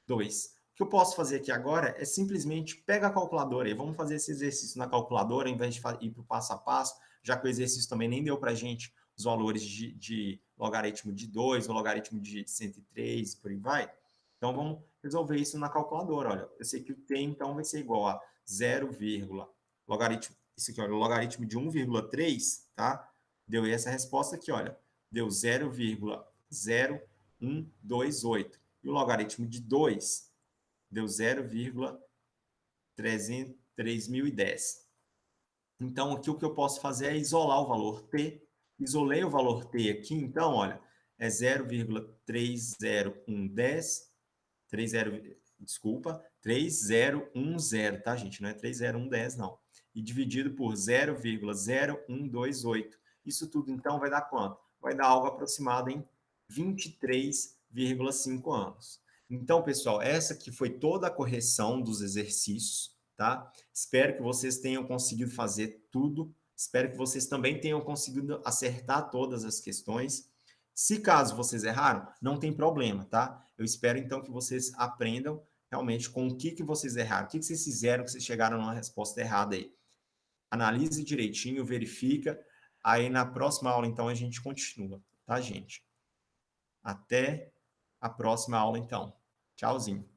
2. O que eu posso fazer aqui agora é simplesmente pega a calculadora e vamos fazer esse exercício na calculadora, em vez de ir para o passo a passo, já que o exercício também nem deu para a gente os valores de logaritmo de 2, o logaritmo de 103, por aí vai. Então, vamos resolver isso na calculadora. Olha, eu sei que o t, então, vai ser igual a 0, logaritmo, isso aqui, olha, o logaritmo de 1,3, tá? Deu essa resposta aqui, olha, deu 0,0128. E o logaritmo de 2 deu 0,3010. Então, aqui o que eu posso fazer é isolar o valor t. Isolei o valor t aqui, então, olha, é 0,30110, 3010, tá, gente? Não é 30110, não. E dividido por 0,0128. Isso tudo, então, vai dar quanto? Vai dar algo aproximado em 23,5 anos. Então, pessoal, essa aqui foi toda a correção dos exercícios, tá? Espero que vocês tenham conseguido fazer tudo. Espero que vocês também tenham conseguido acertar todas as questões. Se caso vocês erraram, não tem problema, tá? Eu espero, então, que vocês aprendam realmente com o que vocês erraram, o que vocês fizeram que vocês chegaram numa resposta errada aí. Analise direitinho, verifica. Aí, na próxima aula, então, a gente continua, tá, gente? Até a próxima aula, então. Tchauzinho.